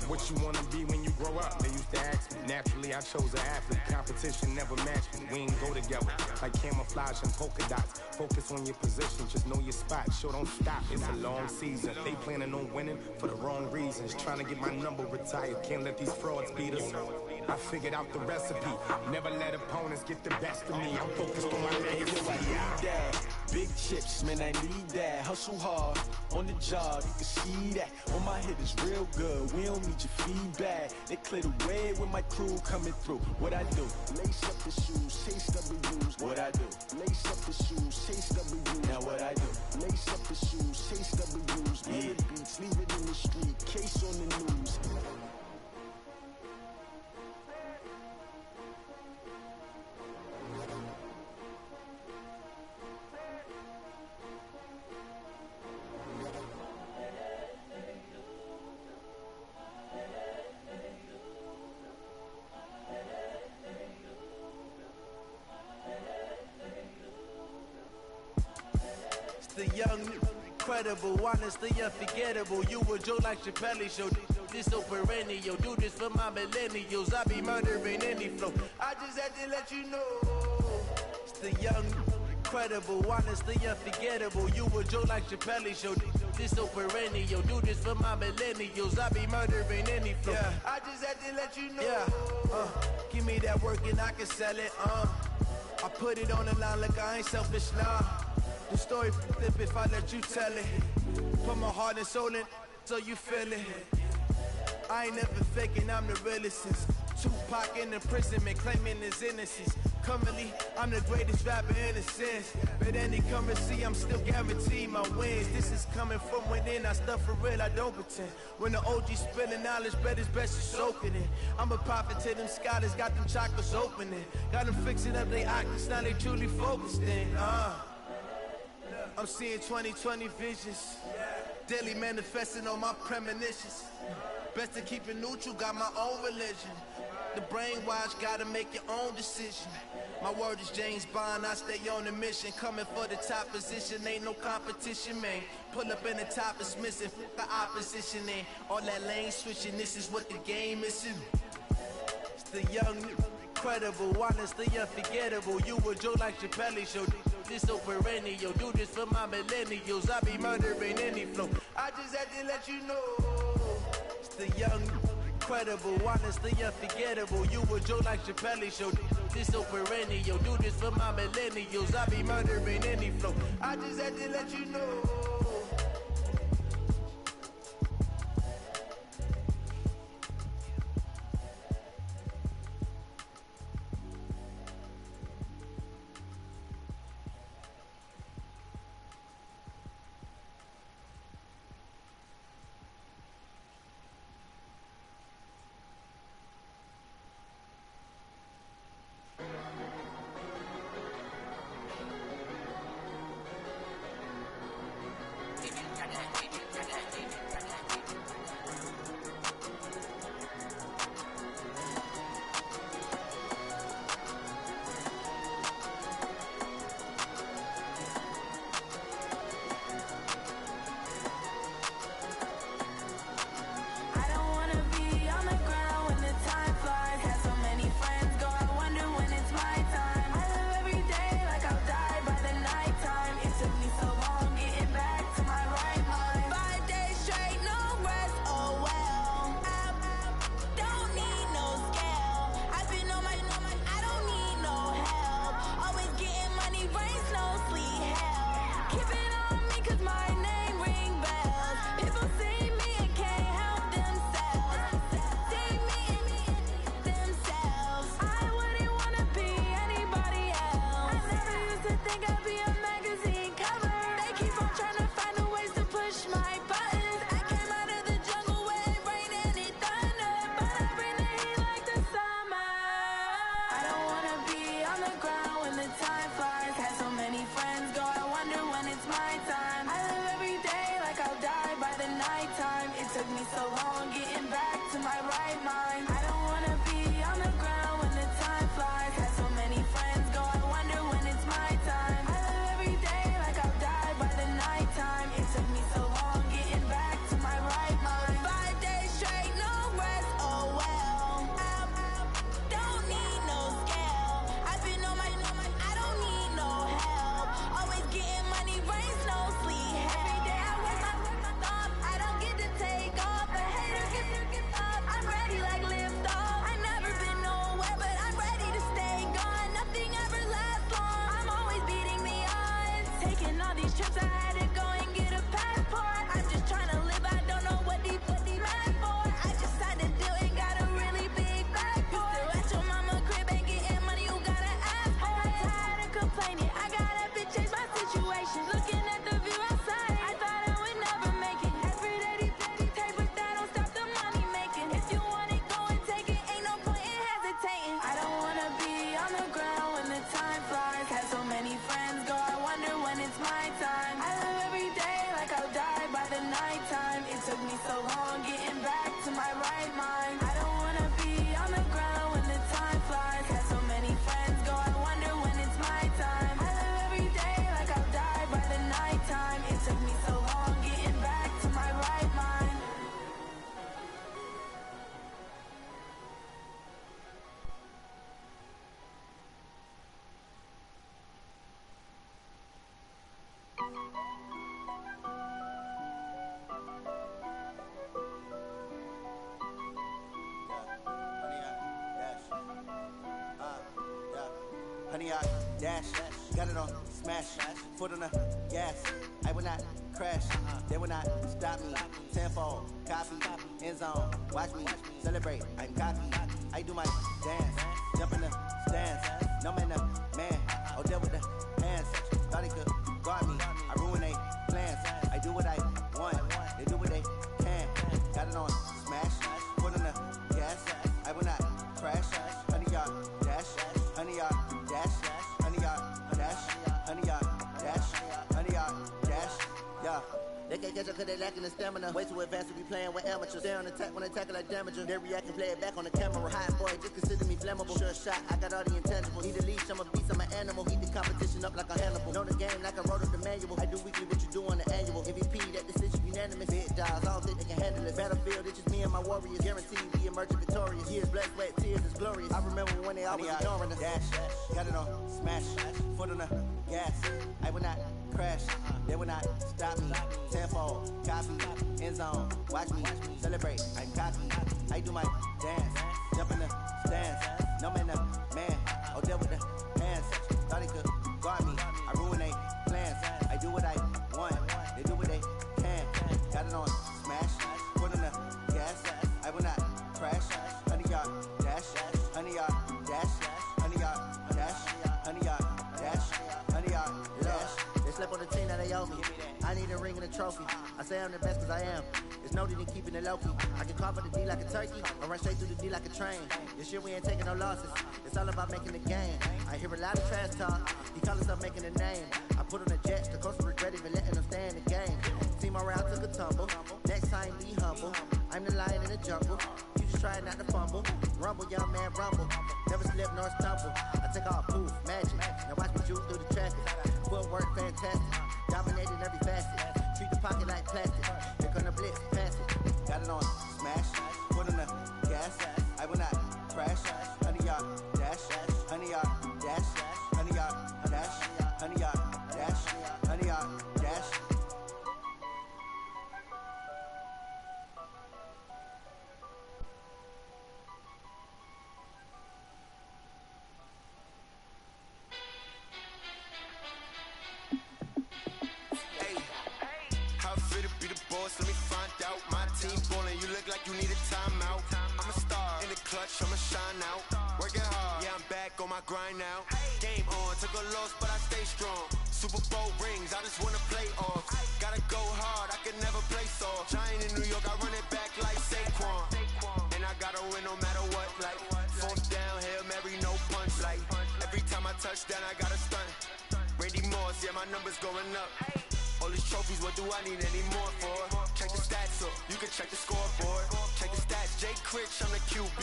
S12: What you wanna be when you grow up? They used to ask me. Naturally, I chose an athlete. Competition never matched me. We ain't go together like camouflage and polka dots. Focus on your position, just know your spot. Show don't stop, it's a long season. They planning on winning for the wrong reasons. Trying to get my number retired, can't let these frauds beat us. I figured out the recipe. Never let opponents get the best of me. I'm focused on my legacy.
S11: I need that. Big chips, man, I need that. Hustle hard on the job, you can see that. On my hit is real good, we don't need your feedback. They clear the way with my crew coming through. What I do? Lace up the shoes, chase W's. What I do? Lace up the shoes, chase W's. Now what I do? Lace up the shoes, chase W's. Murder beats, leave it in the street, case on the news.
S13: The young, incredible, honestly unforgettable. You a Joe like Chappelle show. This so perennial. Do this for my millennials. I be murdering any flow. I just had to let you know. It's the young, incredible, honestly unforgettable. You a Joe like Chappelle show. This so perennial. Do this for my millennials. I be murdering any flow. Yeah. I just had to let you know. Yeah. Give me that work and I can sell it. I put it on the line like I ain't selfish, nah. The story flip if I let you tell it. Put my heart and soul in so you feel it. I ain't never faking, I'm the realest since Tupac in imprisonment, claiming his innocence. Currently, I'm the greatest rapper in a sense. But any currency, I'm still guaranteed my wins. This is coming from within, I stuff for real, I don't pretend. When the OG spilling knowledge, bet it's best to soak it in. I'm a prophet to them scholars, got them chakras opening. Got them fixing up their octaves, now they truly focused in. I'm seeing 2020 visions, daily manifesting on my premonitions. Best to keep it neutral, got my own religion. The brainwash, gotta make your own decision. My word is James Bond, I stay on a mission. Coming for the top position, ain't no competition, man. Pull up in the top is missing, the opposition ain't. All that lane switching, this is what the game is. It's the young, incredible, honestly unforgettable. You a Joe like Chappelle show. This so perennial, do this for my millennials. I be murdering any flow. I just had to let you know. It's the young, incredible, honestly unforgettable. You a Joe like Chappelle show. This so perennial, do this for my millennials. I be murdering any flow. I just had to let you know.
S14: Honey, I dash, got it on smash, foot on the gas. I will not crash, they will not stop me. Tenfold, copy, end zone, watch me celebrate. I'm cocky, I do my dance, jump in the stands. No man, the man, oh, deal with the hands. Thought he could guard me, I ruin they plans. I do what I want, they do what they can. Got it on smash, foot on the gas. I will not crash, honey, y'all dash, honey, y'all dash, honey, y'all dash, honey, y'all dash, honey, y'all dash, yeah. They can't catch up cause they lacking the stamina. Way too advanced to be playing with amateurs. Stay on attack when they tackle like damager. They react and play it back on the camera. Hot boy, just consider me flammable. Sure shot, I got all the intangibles. Need a leash, I'm a beast, I'm an animal. Heat the competition up like a Hannibal. Know the game like I wrote up the manual. I do weekly what you do on the annual. MVP, that decision unanimous. Big dogs, I don't think they can handle it. Battlefield, it's just me and my warriors. Guaranteed we emerging victorious. Years, blood, sweat, tears, it's glorious. I remember when they always ignoring us. Dash, got it on smash, foot on the gas. I will not crash, they will not stop me. Tenfold, copy, end zone, watch me celebrate. I'm cocky, I do my dance, jump in the stands. No man, the man, oh, deal with the hands. Thought he could guard me, I ruin they plans. I do what I want, they do what they can. Got it on smash, foot on the gas. I will not crash, honey, y'all dash, honey, y'all dash, honey, y'all dash, honey, y'all dash, honey, y'all dash. They slept on the team that they owe me. I need a ring and a trophy. I say I'm the best cause I am. There's no need in keeping it low-key. I can carve the D like a turkey, or run straight through the D like a train. This year we ain't taking no losses. It's all about making the game. I hear a lot of trash talk. He call himself making a name. I put on the jets, the coach regret even letting them stay in the game. Team around took a tumble. Next time be humble. I'm the lion in the jungle. You just try not to fumble. Rumble, young man, rumble. Never slip nor stumble. I take off poof, magic. Now watch me juke through the traffic. Footwork fantastic. Dominating every facet. Treat the pocket like plastic. Here come the blitz, pass it. Got it on smash. Foot on the gas. I will not crash. Honey, y'all dash. Honey, y'all dash. Honey, y'all dash. Honey, y'all dash. Honey, y'all dash.
S9: Let me find out. My team ballin', you look like you need a timeout. I'm a star in the clutch, I'ma shine out. Working hard, yeah, I'm back on my grind now. Game on, took a loss, but I stay strong. Super Bowl rings, I just wanna play off. Gotta go hard, I can never play soft. Giant in New York, I run it back like Saquon. And I gotta win no matter what, like fourth down, Hail Mary, no punch. Like every time I touch down, I gotta stunt. Randy Moss, yeah, my numbers going up. All these trophies, what do I need any more for? Check the stats up, you can check the scoreboard. Check the stats, Jay Critch, I'm the QB.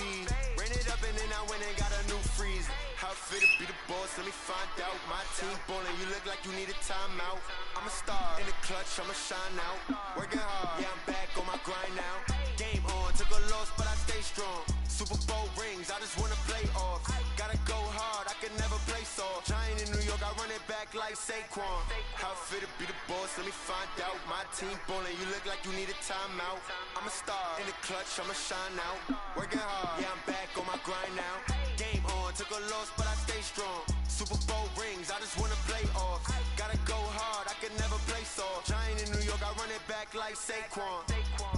S9: Ran it up and then I went and got a new freeze. How fit to be the boss, let me find out. My team ballin', you look like you need a timeout. I'm a star in the clutch, I'ma shine out. Working hard, yeah, I'm back on my grind now. Game on, took a loss, but I stay strong. Super Bowl rings, I just wanna play off. Gotta go hard, I can never play soft. Giant in New York, I run it back like Saquon. How fit to be the boss, let me find out. My team ballin', you look like you need a timeout. I'm a star in the clutch, I'ma shine out. Working hard, yeah, I'm back on my grind now. Game on, took a loss, but I stay strong. Super Bowl rings, I just wanna play off. Gotta go hard, I can never play soft. Giant in New York, I run it back like Saquon.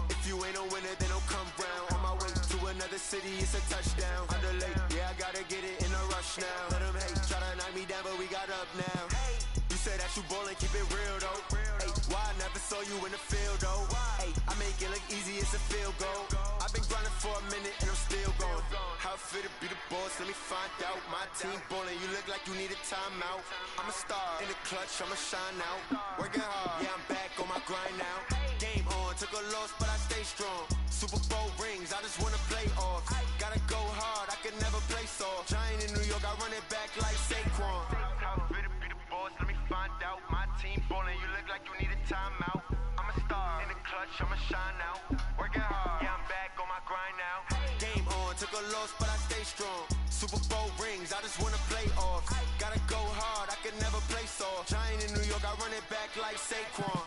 S9: If you ain't a winner, then don't come round. On my way to another city, it's a touchdown. Underlay, yeah, I gotta get it in a rush now. Let them hate, try to knock me down, but we got up now. You say that you ballin', keep it real though. Hey, why I never saw you in the field though? Hey, I make it look easy, it's a field goal. I've been grinding for a minute and I'm still going. How fit to be the boss, let me find out. My team ballin', you look like you need a timeout. I'm a star in the clutch, I'ma shine out. Working hard, yeah, I'm back on my grind now. Game on, took a loss, but I stay strong. Super Bowl rings, I just wanna play off. Gotta go hard, I can never play soft. Giant in New York, I run it back like Saquon. How fit to be the boss, let me find out. My team ballin', you look like you need a timeout. I'm a star in the clutch, I'ma shine out. Working hard, yeah, I'm back on my grind now. Game on, took a loss, but I stay strong. Super Bowl rings, I just wanna play off. Gotta go hard, I can never play soft. Giant in New York, I run it back like Saquon.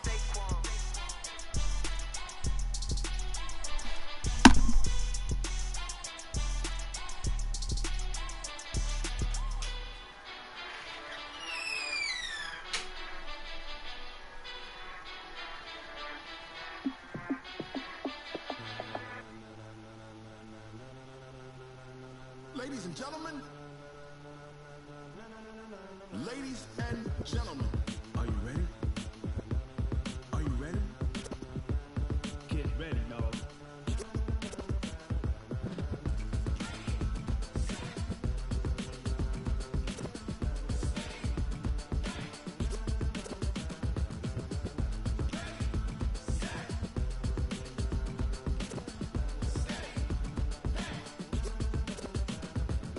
S5: Ladies and gentlemen, ladies and gentlemen, are you ready? Are you ready? Get ready, dog.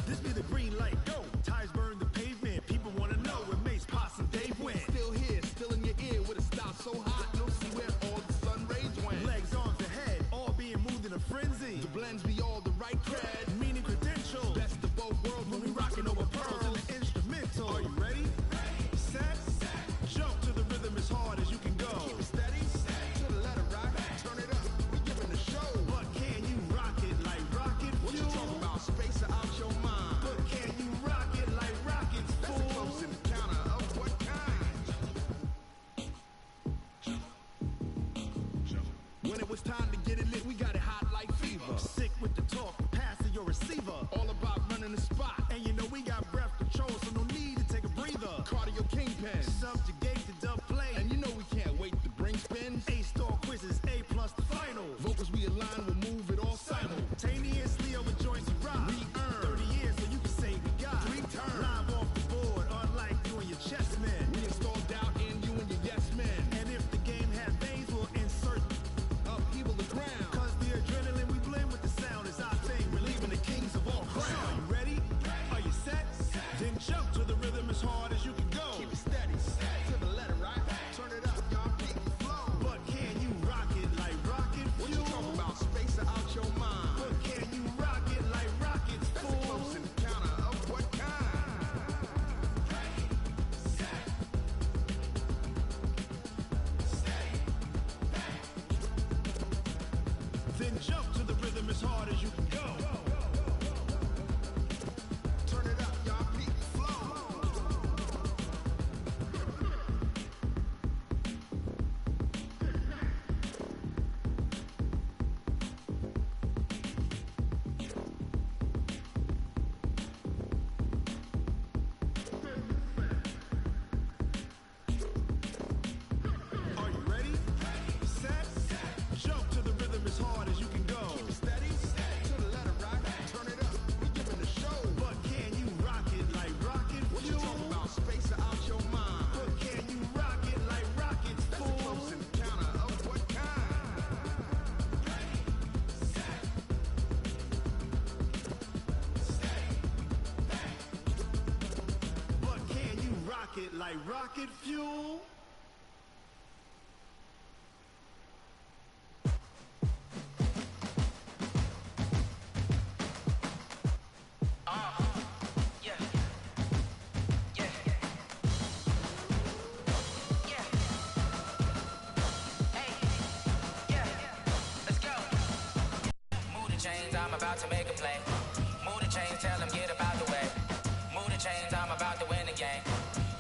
S5: This be the green light, go. Tires burn the pavement. People wanna know where Mace, Pops, and Dave went. Still here, still in your ear with a style so hot. You'll see where all the sun rays went. Legs, arms, ahead, all being moved in a frenzy. The blends be all the right cred, meaning credentials. Best of both worlds when we rockin' over pearls in the instrumental. Are you ready? Set, jump to the rhythm as hard as you can go. Keep it steady, to the letter rock. Turn it up, we giving the show. But can you rock it like rocket? What you talking about? Space out your mind. But can you rock it like rockets? That's a close encounter of what kind? When it was time to get it lit, we got it hot like fever. Sick with the talk, pass to your receiver. All about running the spot. And you know we got breath control, so no need to take a breather. Cardio kingpin, subjugate the dub play. And you know we can't wait to bring spins. A-star quizzes, A+ the final. Vocals we align, we'll move it all simultaneously over joints and rock. We earn 30 years, so you can say we got 3 turns. Live off the board, unlike you and your chess men. We install doubt in you and your yes men. And if the game has veins, we'll insert upheaval the ground. Cause the adrenaline we blend with the sound is our thing. We're leaving the kings of all crown. Are you ready? Are you set? Then jump to the rhythm as hard as you can go. Keep it steady, to the letter right. Turn it up, y'all beat the flow. But can you rock it like rocket fuel? What you talking about? Space out your mind. But can you rock it like rockets, fool? That's a close encounter of what kind? Then jump to the rhythm as hard as you can go. Turn it up, y'all beat the flow. Are you ready? Set, jump to the rhythm as hard as you can go. Keep it steady, to the letter right. Turn it up, we giving the show. But can you rock it like rocket fuel? What you talking about? Space out your mind. But can you rock it like rockets, fool? That's a close encounter of what kind? But can you rock it like rocket fuel?
S15: Chains, I'm about to make a play. Move the chains, tell them get up out the way. Move the chains, I'm about to win the game.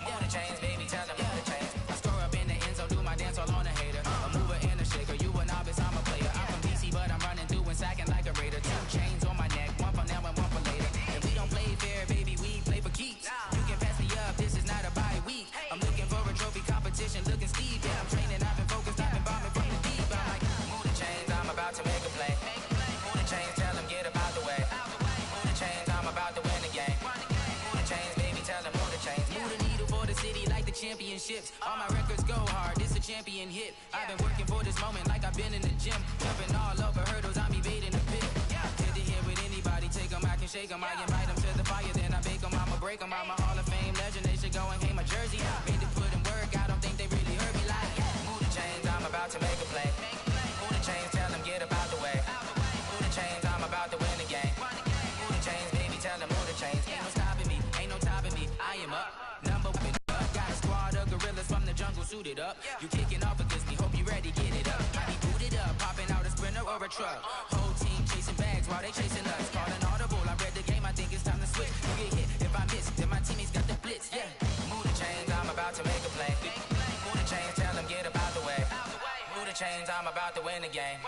S15: Move the chains, baby, tell them move the chains. I store up in the end zone, do my dance all on a hater. A mover and a shaker, you a novice, I'm a player. I'm from DC, but I'm running through and sacking like a raider. 2 chains on my neck, one for now and one for later. And we don't play fair, baby, we play for keeps. You can pass me up, this is not a bye week. I'm looking for a trophy competition, looking steep. Yeah, I'm training, I've been focused, I've been bombing from the deep. I'm like, move the chains, I'm about to make a play. Move the chains, tell them get up out the way. Move the chains, I'm about to win the game. Move the chains, baby, tell them move the chains. Move the needle for the city like the championships. All my records go hard, this a champion hit. I've been working for this moment like I've been in the gym. Jumping all over hurdles, I'm evading the pit. Did to hear with anybody, take them, I can shake them. I invite them to the fire, then I bake them. I'ma break them. I'm a Hall of Fame legend, they should go and hang my jersey. Made to put in work, I don't think they really heard me like. Move the chains, I'm about to make a play. Move the chains, tell them get up out the way. Move the chains, I'm about to win the game. Move the chains, baby, tell them move the chains. it up. You kicking off against me, hope you ready, get it up. Might be booted up, popping out a Sprinter or a truck. Whole team chasing bags while they chasing us. Calling audible, I read the game, I think it's time to switch. You get hit, if I miss, then my teammates got the blitz, yeah. Move the chains, I'm about to make a play. Move the chains, tell them get about the way. Move the chains, I'm about to win the game.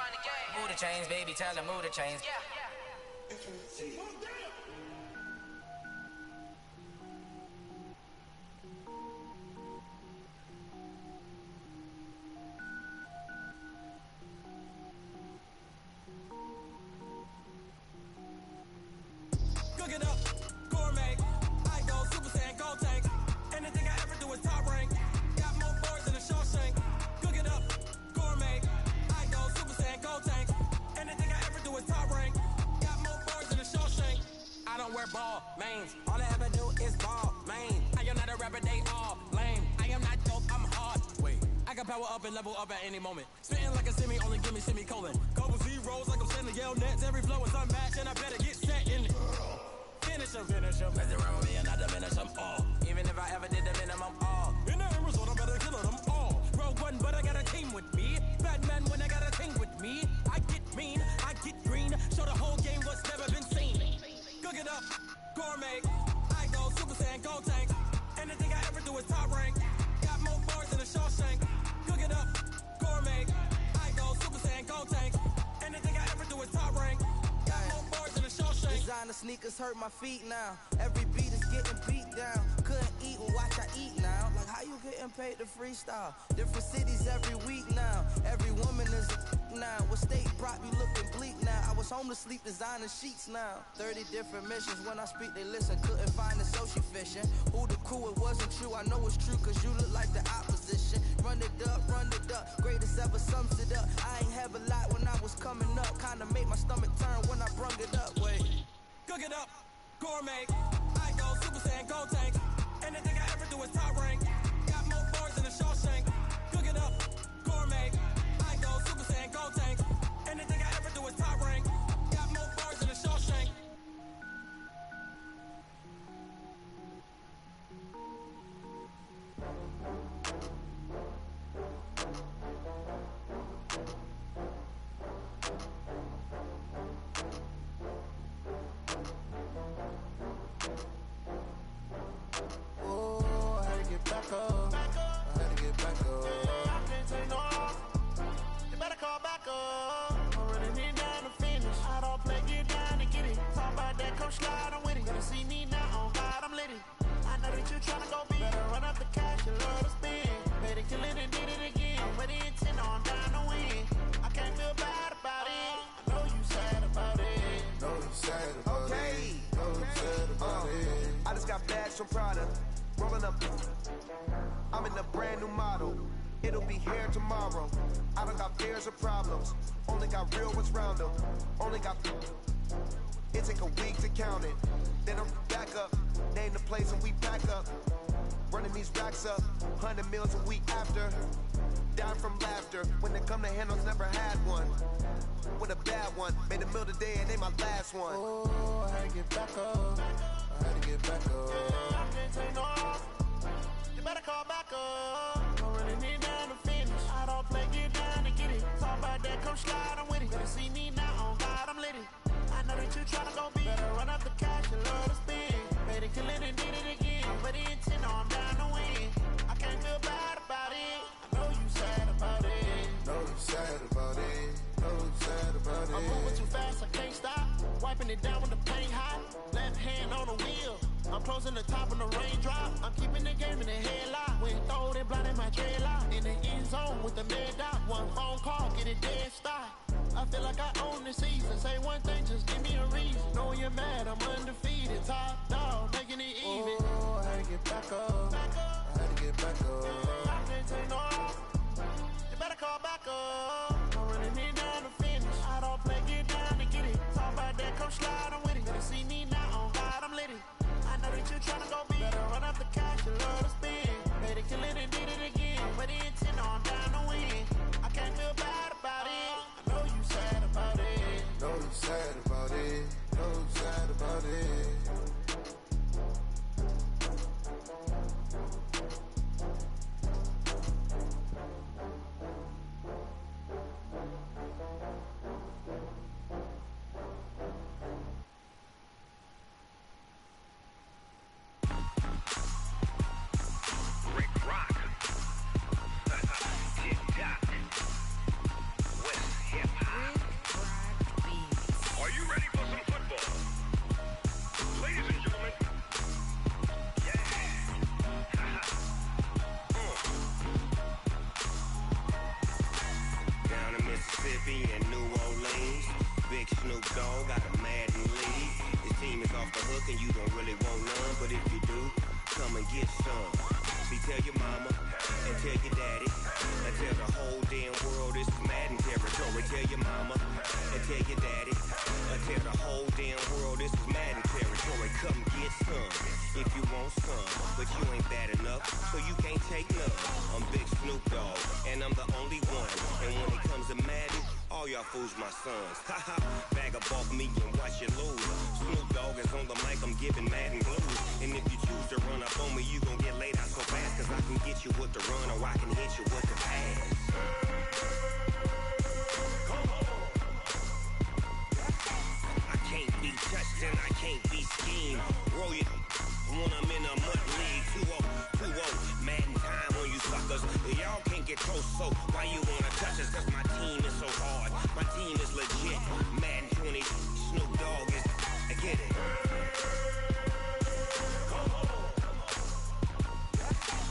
S15: Move the chains, baby, tell them move the chains.
S11: Cook it up, gourmet. I go Super Saiyan, gold tank. Anything I ever do is top rank. Got more boards than a Shawshank. Cook it up, gourmet. I go Super Saiyan, gold tank. Anything I ever do is top rank. Got more boards than a Shawshank. I don't wear ball mains. All I ever do is ball main. I am not a rapper, they all lame. I am not dope, I'm hard. Wait, I can power up and level up at any moment. Spitting like a semi, only give me semicolon. Couple zeros like I'm sending yell nets. Every flow is unmatched and I better get set in it. Finish them. Mess around with me and I diminish them all. Even if I ever did the minimum all. In the end result, I better kill them all. Rogue one, but I got a team with me. Batman when I got a team with me. I get mean, I get green. Show the whole game what's never been seen. Cook it up, gourmet. I go Super Saiyan, gold tank. Anything I ever do is top rank. Got more bars than a Shawshank. Cook it up, gourmet. I go Super Saiyan, gold tank. Anything I ever do is top rank. Got more bars than a Shawshank.
S16: Designer sneakers hurt my feet now. Every beat is getting beat down. Couldn't eat and watch I eat now. Like how you getting paid to freestyle? Different cities every week now. Every woman is a now. What state brought you looking bleak now? I was home to sleep designing sheets now. 30 different missions. When I speak they listen. Couldn't find the social fishing. Who the crew? It wasn't true. I know it's true cause you look like the opposition. Run it up. Greatest ever sums it up. I ain't have a lot when I was coming up. Kinda made my stomach turn when I brung it up. Wait.
S11: Cook it up, gourmet. I go Super Saiyan, gold tank. Anything I ever do is top rank. Got more bars than a Shawshank. Cook it up, gourmet. I go Super Saiyan, gold tank. Anything I ever do is top rank. Got more bars than a Shawshank.
S13: Oh, I had to get back up. I had to get back up. I can't take no loss. You better call back up. I'm running it down to finish. I don't play, get down to get it. Talk about that, come slide, I'm with it. Gotta see me now, on God, I'm litty. I know that you tryna go big. Better run up the cash, you love to spend. Better kill it and did it again. I'm ready and 10 on down to win. I can't feel bad about it. I know you sad about it.
S9: Know you sad about it. Know you sad about it. I just got bags from Prada. Rolling up. I'm in a brand new model. It'll be here tomorrow. I don't got fears or problems. Only got real ones round them. Only got. It take a week to count it. Then I'm back up. Name the place and we back up. Running these racks up. 100 meals a week after. Down from laughter. When they come to handles, never had one. With a bad one. Made a meal today and they my last one.
S13: Oh, I had to get back up. I had to get back up. I can't take no loss. You better call back up. I'm running it down to finish. I don't play, get down to get it. Talk about that, come slide, I'm with it. Better see me now, on God, I'm litty. I know that you tryna go big. Better run up the cash, you love to spend. Better kill it and did it again. I'm ready and 10, I'm down to win. I can't feel bad about it. I know you sad about it.
S9: Know you sad about it. Know you sad about it.
S13: I'm moving too fast, I can't stop. Wiping it down when the paint hot. Left hand on the wheel. I'm closing the top when the raindrop. I'm keeping the game in the headlock. When throwed and blinded my dreadlock. In the end zone with the mad dot. One phone call, get it dead stop. I feel like I own the season. Say one thing, just give me a reason. Know you're mad, I'm undefeated. Top dog, making it even. Oh, I had to get back up. I had to get back up. I can't take no loss. You better call back up. I'm running it down to finish. I don't play, get down to get it. Talk about that, come slide, I'm with it. Better see me now, on God, I'm litty. I know that you tryna go big. Better run up the cash, you love to spend. Better kill it and did it again. I'm ready and 10, on down to win. I can't feel bad about it. I know you sad about it.
S9: Know you sad about it. Know you sad about it.
S17: and you don't really want none, but if you do, come and get some. See, tell your mama and tell your daddy and tell the whole damn world this is Madden territory. Tell your mama and tell your daddy and tell the whole damn world this is Madden territory. Come get some if you want some, but you ain't bad enough, so you can't take none. I'm Big Snoop Dogg, and I'm the only one. And when it comes to Madden, all y'all fools my sons. Haha, bag up off me and watch you lose. Snoop Dogg is on the mic, I'm giving Madden blues. And if you choose to run up on me, you gon' get laid out so fast, cause I can get you with the run or I can hit you with the pass. I can't be touched and I can't be schemed. Roll you when I'm in a mud league. 2-0, Madden time on you suckers. Y'all can't get close, so why you wanna touch us? Cause my team is so hard, my team is legit. Madden 20, Snoop Dogg is, I get it.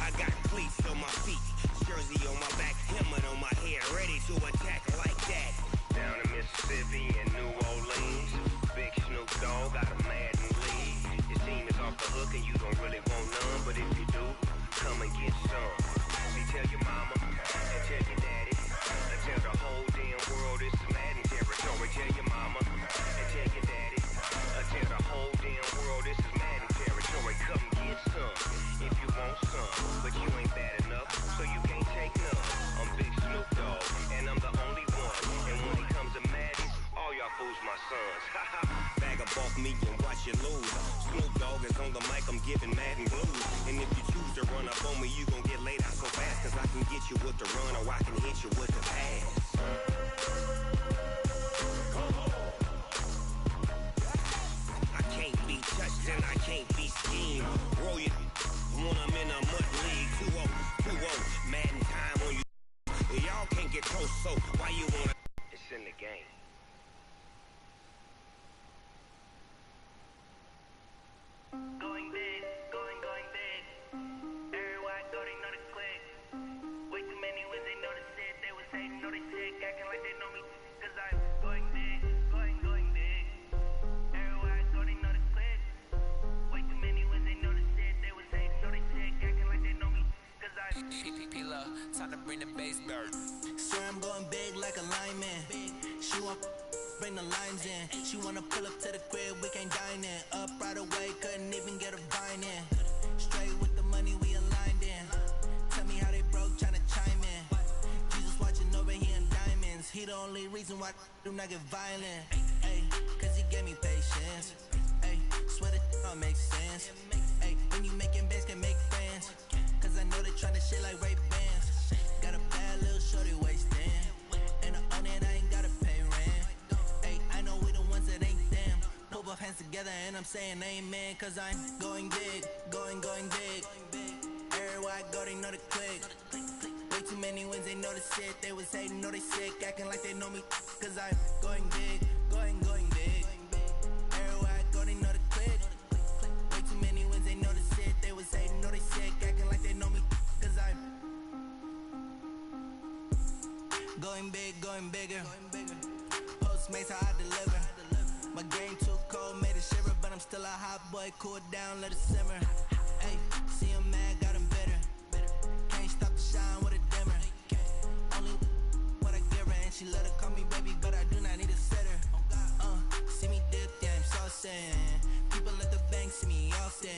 S17: I got cleats on my feet, jersey on my back, helmet on my head, ready to attack like that. Down in Mississippi and New Orleans, Big Snoop Dogg got a Madden lead. Your team is off the hook and you don't really want none, but if you do, come and get some. See, tell your mama and tell your daddy and tell the whole damn world this is Madden territory. Tell your mama and tell your daddy and tell the whole damn world this is Madden territory. Come get some if you want some, but you ain't bad enough, so you can't take none. I'm Big Snoop Dogg, and I'm the only one. And when it comes to Madden, all y'all fools my sons. Haha, bag up off me and watch you lose. Snoop Dogg is on the mic, I'm giving Madden blues. And if you choose to run up on me, you gon' get laid out so fast, cause I can get you with the run or I can hit you with the pass. I can't be touched and I can't be schemed. Roll you when I'm in a mud league. 2-0, Madden time on you. Y'all can't get close, so why you wanna? It's in the game.
S18: Going big, going big. Everywhere I go, they know the click. Way too many wins, they know the shit. They was hating, know they sick, acting like they know me. Cause I'm going big, going big. Everywhere I go, they know the click. Way too many wins, they know the shit. They was hating, know they sick, acting like they know me. Cause I'm
S16: P-P-P-Love, time to bring the bass back. Swear I'm going big like a lineman. She want bring the lines in. She wanna pull up to the crib, we can't dine in. Up right away, couldn't even get a vine in. Straight with the money, we aligned in. Tell me how they broke, tryna chime in. Jesus watching over here in diamonds. He the only reason why I do not get violent. Ay, cause he gave me patience. Ay, swear that all makes sense. Ay, when you making bands, can make friends. Cause I know they tryna shit like Ray-Bans. Got a bad little shorty wasting. And I own it, I ain't gotta pay rent. Ay, I know we the ones that ain't them. Put both hands together and I'm saying amen. Cause I'm going big, going big. Everywhere I go, they know the click. Way too many wins, they know the shit. They was hating, know they sick, acting like they know me. Cause I'm going big, going big. Everywhere I go, they know the click. Way too many wins, they know the shit. They was hating, know they sick, acting like they know me. Cause I'm going big, going bigger. Postmates how I deliver. My game too cold, made it shiver, but I'm still a hot boy. Cool it down, let it simmer. Hey, see him mad, got him bitter. Can't stop the shine with a dimmer. Only what I give her, and she let her call me baby, but I do not need a sitter. See me dip, yeah, I'm saucing. People at the bank see me often.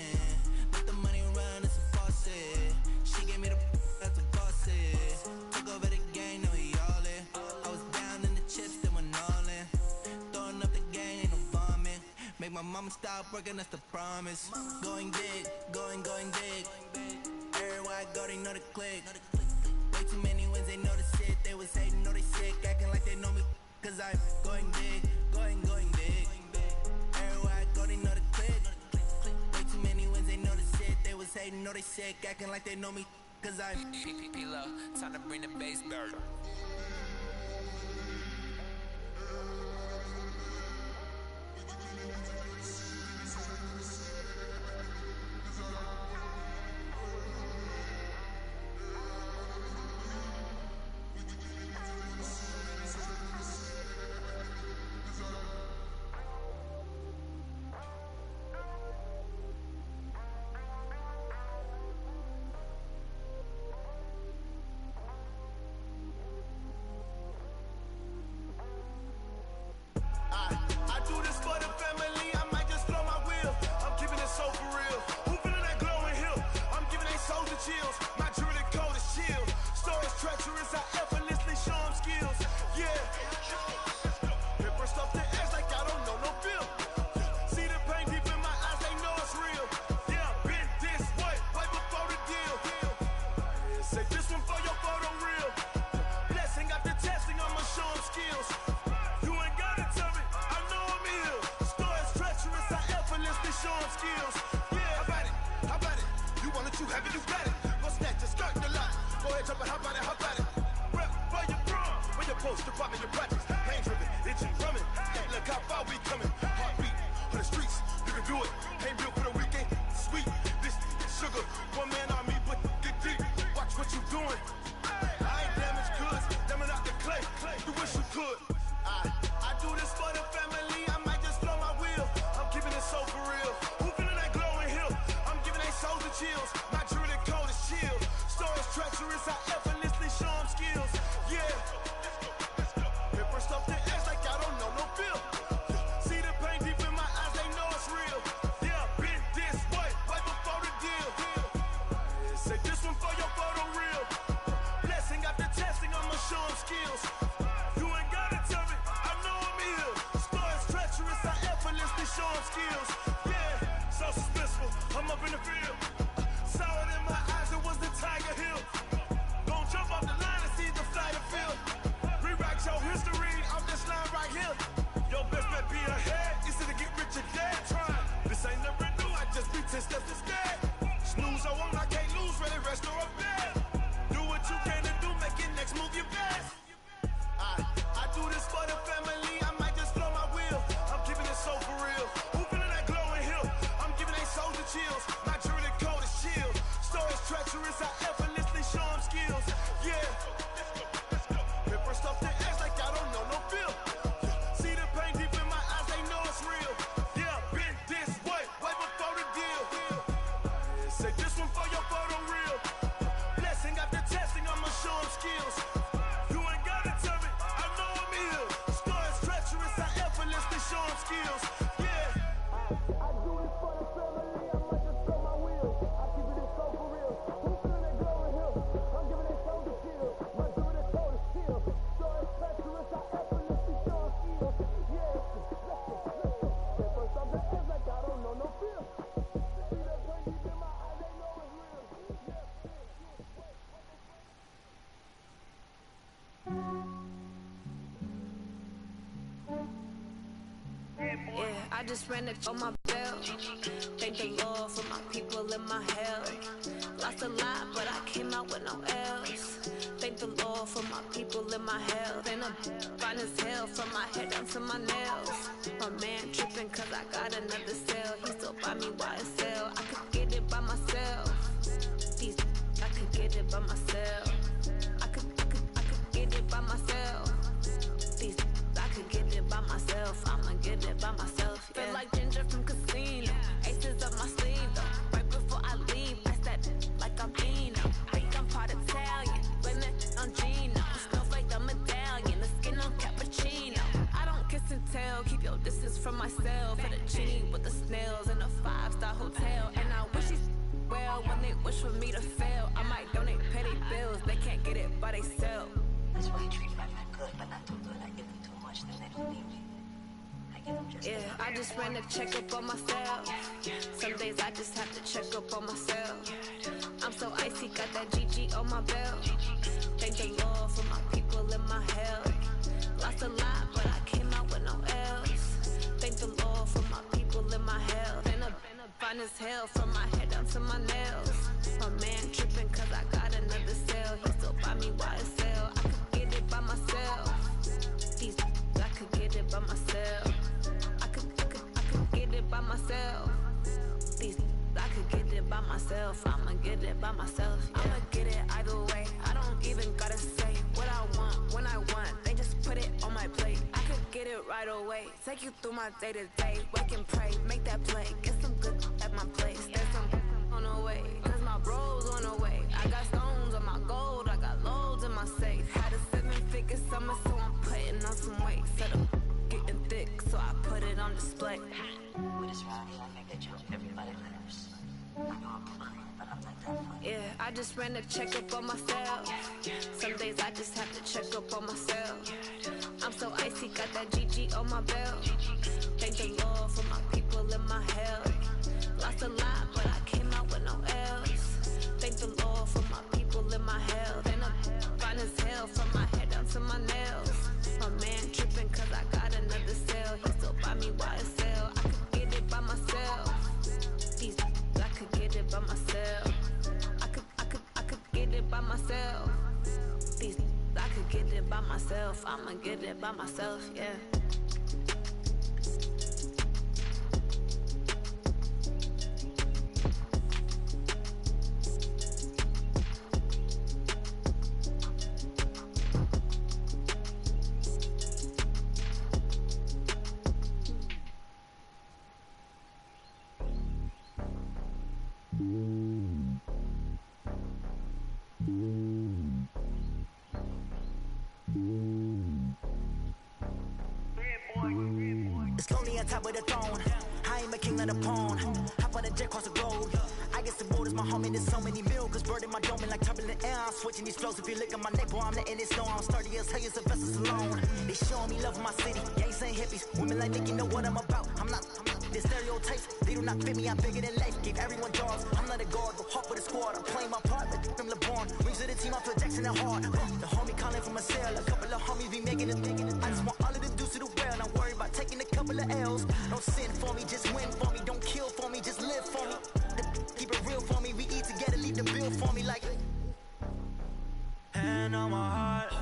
S16: Let the money run, it's a faucet. She gave me the that's a faucet. Took over the game, now we all in. I was down in the chips, then went all in. Throwing up the gang, ain't no vomit. Make my mama stop working, that's the promise. Going big, going big. Everywhere I go, they know the click. Way too many wins, they know the shit. They was hating, know they sick, acting like they know me. Cause I'm going big, going big. Everywhere I go, they know the click. Way too many wins, they know the shit. They was hating, know they sick, acting like they know me. Cause I'm P-P-P-Love, time to bring the bass back.
S11: skills. Yeah, how about it? You want it, you have it, you got it. Go snatch your skirt the lot. Go ahead, jump it, how about it, how about it? Rep for your drum. When you're supposed to pop in your practice. Pain driven, itching, drumming. Hey, look how far we coming. Heartbeat on the streets, you can do it. Ain't built for the weekend. Sweet, this sugar. One man army, but get deep. Watch what you doing. I ain't damaged goods, damn it out the clay. You wish you could. I do this for the family. I might just blow my wheel. I'm keeping it so for real. Who feeling that glowing hill? I'm giving they souls the chills. My jewelry cold is chill. Stories treacherous, I effortlessly show them skills. Yeah. Paper stuff the edge like I don't know no feel. See the pain deep in my eyes, they know it's real. Yeah, been this way, right before the deal. Say this one for your photo reel. Blessing after testing, I'ma show them skills. You ain't gotta tell me, I know I'm ill. Stories treacherous, I effortlessly show them skills. Yeah, so suspenseful, I'm up in the field. Saw it in my eyes, it was the Tiger Hill. Gon' jump off the line and see the flight of field. Rewrite your history off this line right here. Your best bet be ahead, easy to get rich or dead trying. This ain't never new, I just be 10 steps instead. Snooze, I won't, I can't lose, ready, rest or a bed. Do what you can to do, make your next move your best. I do this for the family, I might just blow my wheel. I'm keeping it so for real. Who feeling that glowing hill? I'm giving they souls the chills. My jewelry cold is chill. Stories treacherous, I effortlessly show them skills. Yeah. Paper stuff the edge like I don't know no feel. See the pain deep in my eyes, they know it's real. Yeah, been this way, way before the deal. Say this one for your photo reel. Blessing after testing, I'ma show them skills. You ain't gotta tell me, I know I'm ill. Stories treacherous, I effortlessly show them skills. Yeah. I do this for the family, I might just blow my wheel. I keep it so for real. Who feeling that glowing hill? I'm giving they souls the chill. My jewelry cold is chill. Stories treacherous, I effortlessly show them skills. Yeah. Paper stuff the edge like I don't know no feel. See that pain deep in my eyes, they know it's real.
S6: Yeah, I just ran it on my belt. Thank the Lord for my people in my hell. Lost a lot, but I came out with no L's. Thank the Lord for my people in my hell. Then I'm fine as hell from my head down to my nails. My man tripping cause I got another cell. He still buy me YSL. I could get it by myself. These I could get it by myself. I could get it by myself. These I could get it by myself. I'ma get it by myself. Yeah. Feel like Ginger from Casino. Aces up my sleeve though. Right before I leave, press that like I'm Dino. Think I'm part Italian. Blame it on Gino. Snowflake the medallion. The skin on cappuccino. I don't kiss and tell. Keep your distance from myself. Fettuccine with the snails in a 5-star hotel. And I wish he's well when they wish for me to fail. I might donate petty bills. They can't get it by themselves.
S7: That's why I treat my man good, but not too good. I give him too much, then they don't need me. I give him just
S6: Yeah, I just ran a check up on myself. Some days I just have to check up on myself. I'm so icy, got that GG on my belt. Thank the Lord for my people in my hell. Lost a lot, but I came out with no L's. Thank the Lord for my people in my hell. Been a fine as hell from my head down to my nails. My man tripping cause I got another cell. He still buy me YSL. I could get it by myself. These I could get it by myself. I could get it by myself. These I could get it by myself. I'ma get it by myself. Yeah. I'ma get it either way. I don't even gotta say what I want when I want. They just put it on my plate. I could get it right away. Take you through my day to day. Wake and pray, make that play. Get some good at my place. There's some on the way. Cause my bros on the way. I got stones on my gold. I got loads in my safe. Had a 7-figure summer, so I'm putting on some weight. Set up getting thick, so I put it on display.
S7: With this round here, I make that jump everybody lives. I know I'm playing, but I'm not that funny.
S6: Yeah, I just ran a check up on myself. Some days I just have to check up on myself. I'm so icy, got that GG on my belt. Thank the Lord for my people in my hell. Lost a lot, but I came out with no L's. Thank the Lord for my people in my hell. Then I'm fine as hell from my head down to my nails. My man tripping cause I got another cell. He still buy me YSL. I could get it by myself. by myself. I could get it by myself. I could get it by myself. I'ma get it by myself, yeah.
S19: It's lonely on top of the throne. I am a king of the pawn. Hop on a jet across the globe. I get some borders, my homie. There's so many mills. Bird in my dome and like turbulent air. I'm switching these flows. If you look at my neck, boy, I'm letting it snow. I'm sturdy as hell as a vessels alone. They showing me love in my city. Gangs ain't hippies. Women like Nick, you know what I'm about. I'm not the stereotypes. They do not fit me. I'm bigger than life. Gave everyone jobs. I'm not a guard, but hawk with a squad. I'm playing my part like them LeBron. Rings of the team, I feel Jackson and hard. The homie calling from a cell. A couple of homies be making it. I just want all of the dudes to the well. Don't worry about taking a couple of L's. Don't sin for me, just win for me. Don't kill for me, just live for me. Keep it real for me. We eat together, leave the bill for me like.
S16: Hand on my heart,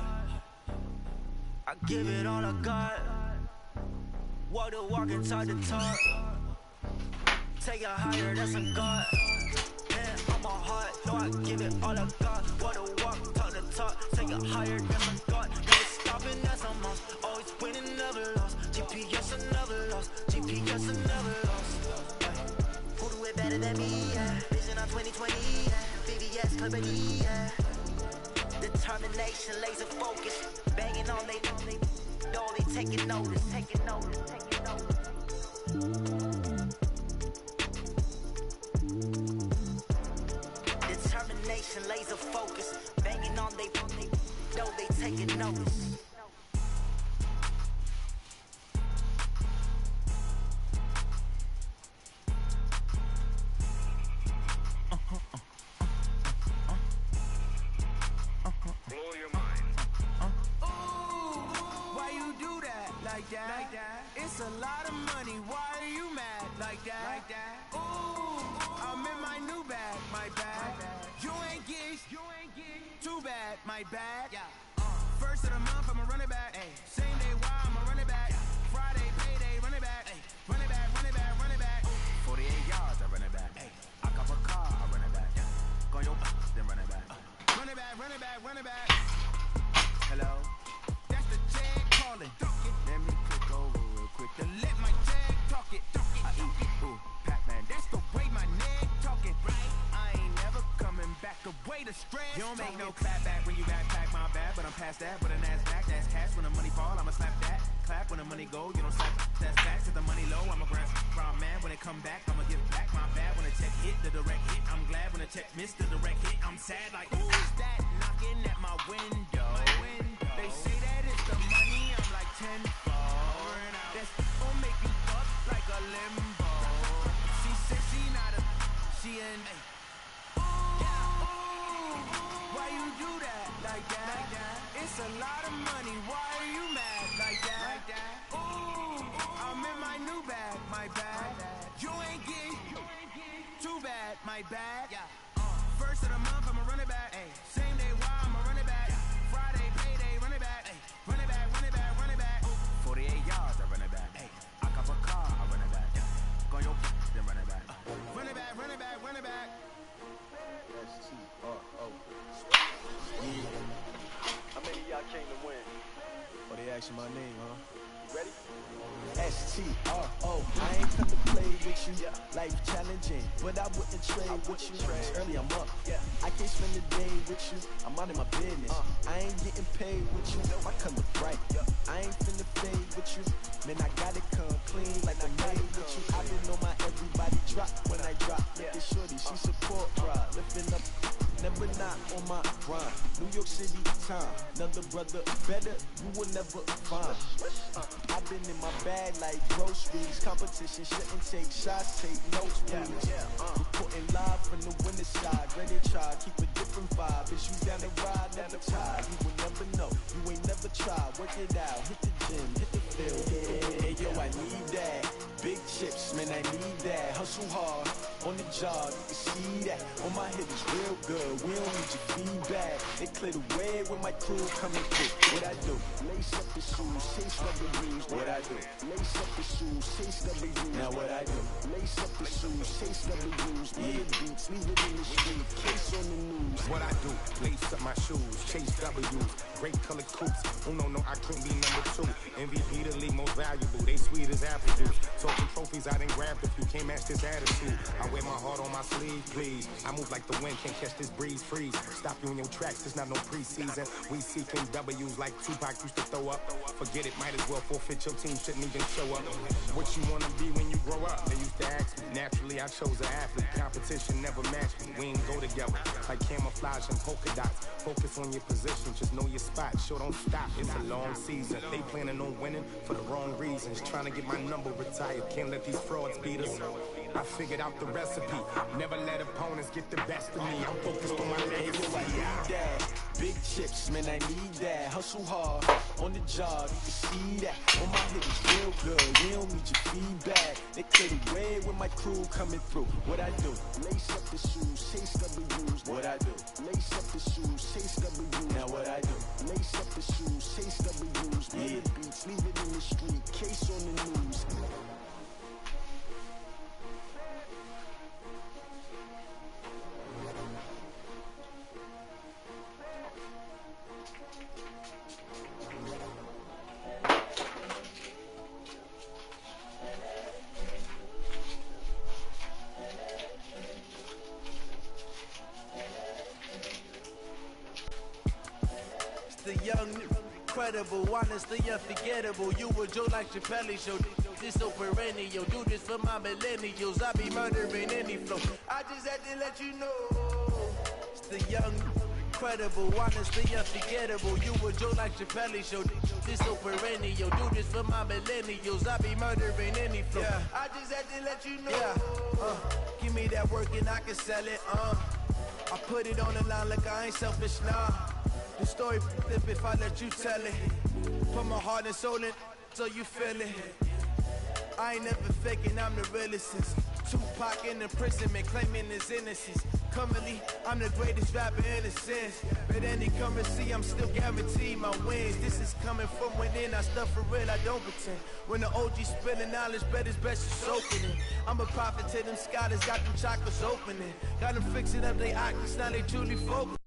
S16: I give it all I got. Walk the walk and talk the talk. Take it higher, that's a God. Hand on my heart, no, I give it all I got. Walk the walk, talk the talk. Take it higher, that's a God. Never stopping, that's a must. Always winning, never lost. GPS, I never lost. GPS, I never lost.
S19: Who do it better than me? Yeah. Vision on 2020. Yeah. VVS, Clippity. Yeah. Determination, laser focus. Banging on they know they taking notice. Taking notice. Taking notice. Determination, laser focus. Banging on they know they taking notice.
S16: Like that. It's a lot of money. Why are you mad like that? Ooh, I'm in my new bag, my bag. You ain't geek, too bad, my bad. First of the month, I'ma run it back. Same day, why I'ma run it back. Friday, payday, run it back. Run it back, run it back, run it back. 48 yards, I run it back. I cop a car, I run it back. Go your then run it back. Run it back, run it back, run it back. Hello, that's the jag calling. Let me click over real quick to let my jag talk it. I eat, ooh, Pac-Man, that's the way my neck talking. I ain't never coming back the way the stress. You don't make no clap back when you backpack my bad, but I'm past that with a NASDAQ. That's cash when the money fall, I'ma slap that. Clap when the money go, you don't slap. That's facts. If the money low, I'm a grand man. When it come back, I'ma give back my bad. When the check hit, the direct hit. I'm glad when the check missed the direct hit. I'm sad like who's that knocking at my window? They say that it's the money. I'm like 10. That's gon' make you fuck like a limbo. She said she not a, she in. Why you do that like that? It's a lot of money. Why are you mad like that? Ooh, I'm in my new bag, my bag. You ain't geek, too bad, my bad. First of the month, I'ma run it back. Same day, why I'ma run it back. Friday, payday, run it back. Run it back, run it back, run it back. 48 yards, I run it back. I cop a car, I run it back. Go your then run it back. Run it back, run it back, run it back.
S10: S-T-R-O. Yeah. How many of y'all came to win?
S11: Oh, they asking my name, huh?
S10: You ready?
S11: S-T-R-O. I ain't come to play with you. Life challenging, but I wouldn't trade with you. It's early, I'm up. I can't spend the day with you. I'm out of my business. I ain't getting paid with you. I come to bright. I ain't finna fade with you. Man, I gotta come clean like I made with you. I been on my everybody drop when I drop. Look at shorty, she support ride. Lifting up, never not on my grind. New York City time. Another brother better, you will never find. I've been in my bag like groceries. Competition shouldn't take shots, take notes, please. Reporting live from the winter side. Ready to try, keep a different vibe. Is you down the ride, never tired. You will never know, you ain't never tried. Work it out, hit the gym, hit the field. Hey yo, I need that. Big chips, man, I need that. Hustle hard, on the job, you can see that. On my head is real good, we don't need your feedback. They clear the way when my crew coming through. What I do? Lace up the shoes, chase W's. What I do? Lace up the shoes, chase W's. Now what I do? Lace up the shoes, chase W's. Yeah, beats, leave it in the street, case on the news.
S12: What I do? Lace up my shoes, chase W's. Great colored coops. Oh no, I couldn't be number 2. MVP the league most valuable. They sweet as apple juice. Talking trophies, I didn't grab a few. Can't match this attitude. I wear my heart on my sleeve, please. I move like the wind, can't catch this breeze. Freeze. Stop you in your tracks. There's not no preseason. We seeking W's like Tupac used to throw up. Forget it, might as well forfeit. Your team shouldn't even show up. What you wanna be when you grow up? They used to ask me. Naturally, I chose an athlete. Competition never matched me. We ain't go together like camouflage and polka dots. Focus on your position, just know your spot. Sure, don't stop. It's a long season. They planning on winning for the wrong reasons. Trying to get my number retired. Can't let these frauds beat us. I figured out the recipe. Never let opponents get the best of me. I'm focused on my legacy.
S11: I need that. Big chips, man, I need that. Hustle hard on the job, you can see that. On my head is real good, we don't need your feedback. They clear the way when my crew coming through. What I do? Lace up the shoes, chase W's. What I do? Lace up the shoes, chase W's. Now what I do? Lace up the shoes, chase W's. Yeah, beats, leave it in the street, case on the news.
S13: The young, incredible, honestly unforgettable. You were Joe like Chappelle show. This so perennial. Do this for my millennials. I be murdering any flow. I just had to let you know. It's the young, incredible, honestly unforgettable. You were Joe like Chappelle show. This so perennial. Do this for my millennials. I be murdering any flow. Yeah. I just had to let you know. Yeah. Give me that work and I can sell it. I put it on the line like I ain't selfish, nah. The story flip if I let you tell it. Put my heart and soul in so you feel it. I ain't never faking, I'm the realest. Tupac in imprisonment, claiming his innocence. Currently, I'm the greatest rapper in a sense. But any currency, I'm still guaranteed my wins. This is coming from within, I stuff for real, I don't pretend. When the OG spilling knowledge, bet it's best to soaking it. I'm a prophet to them scholars, got them chakras opening. Got them fixing up they octaves, now they truly focus.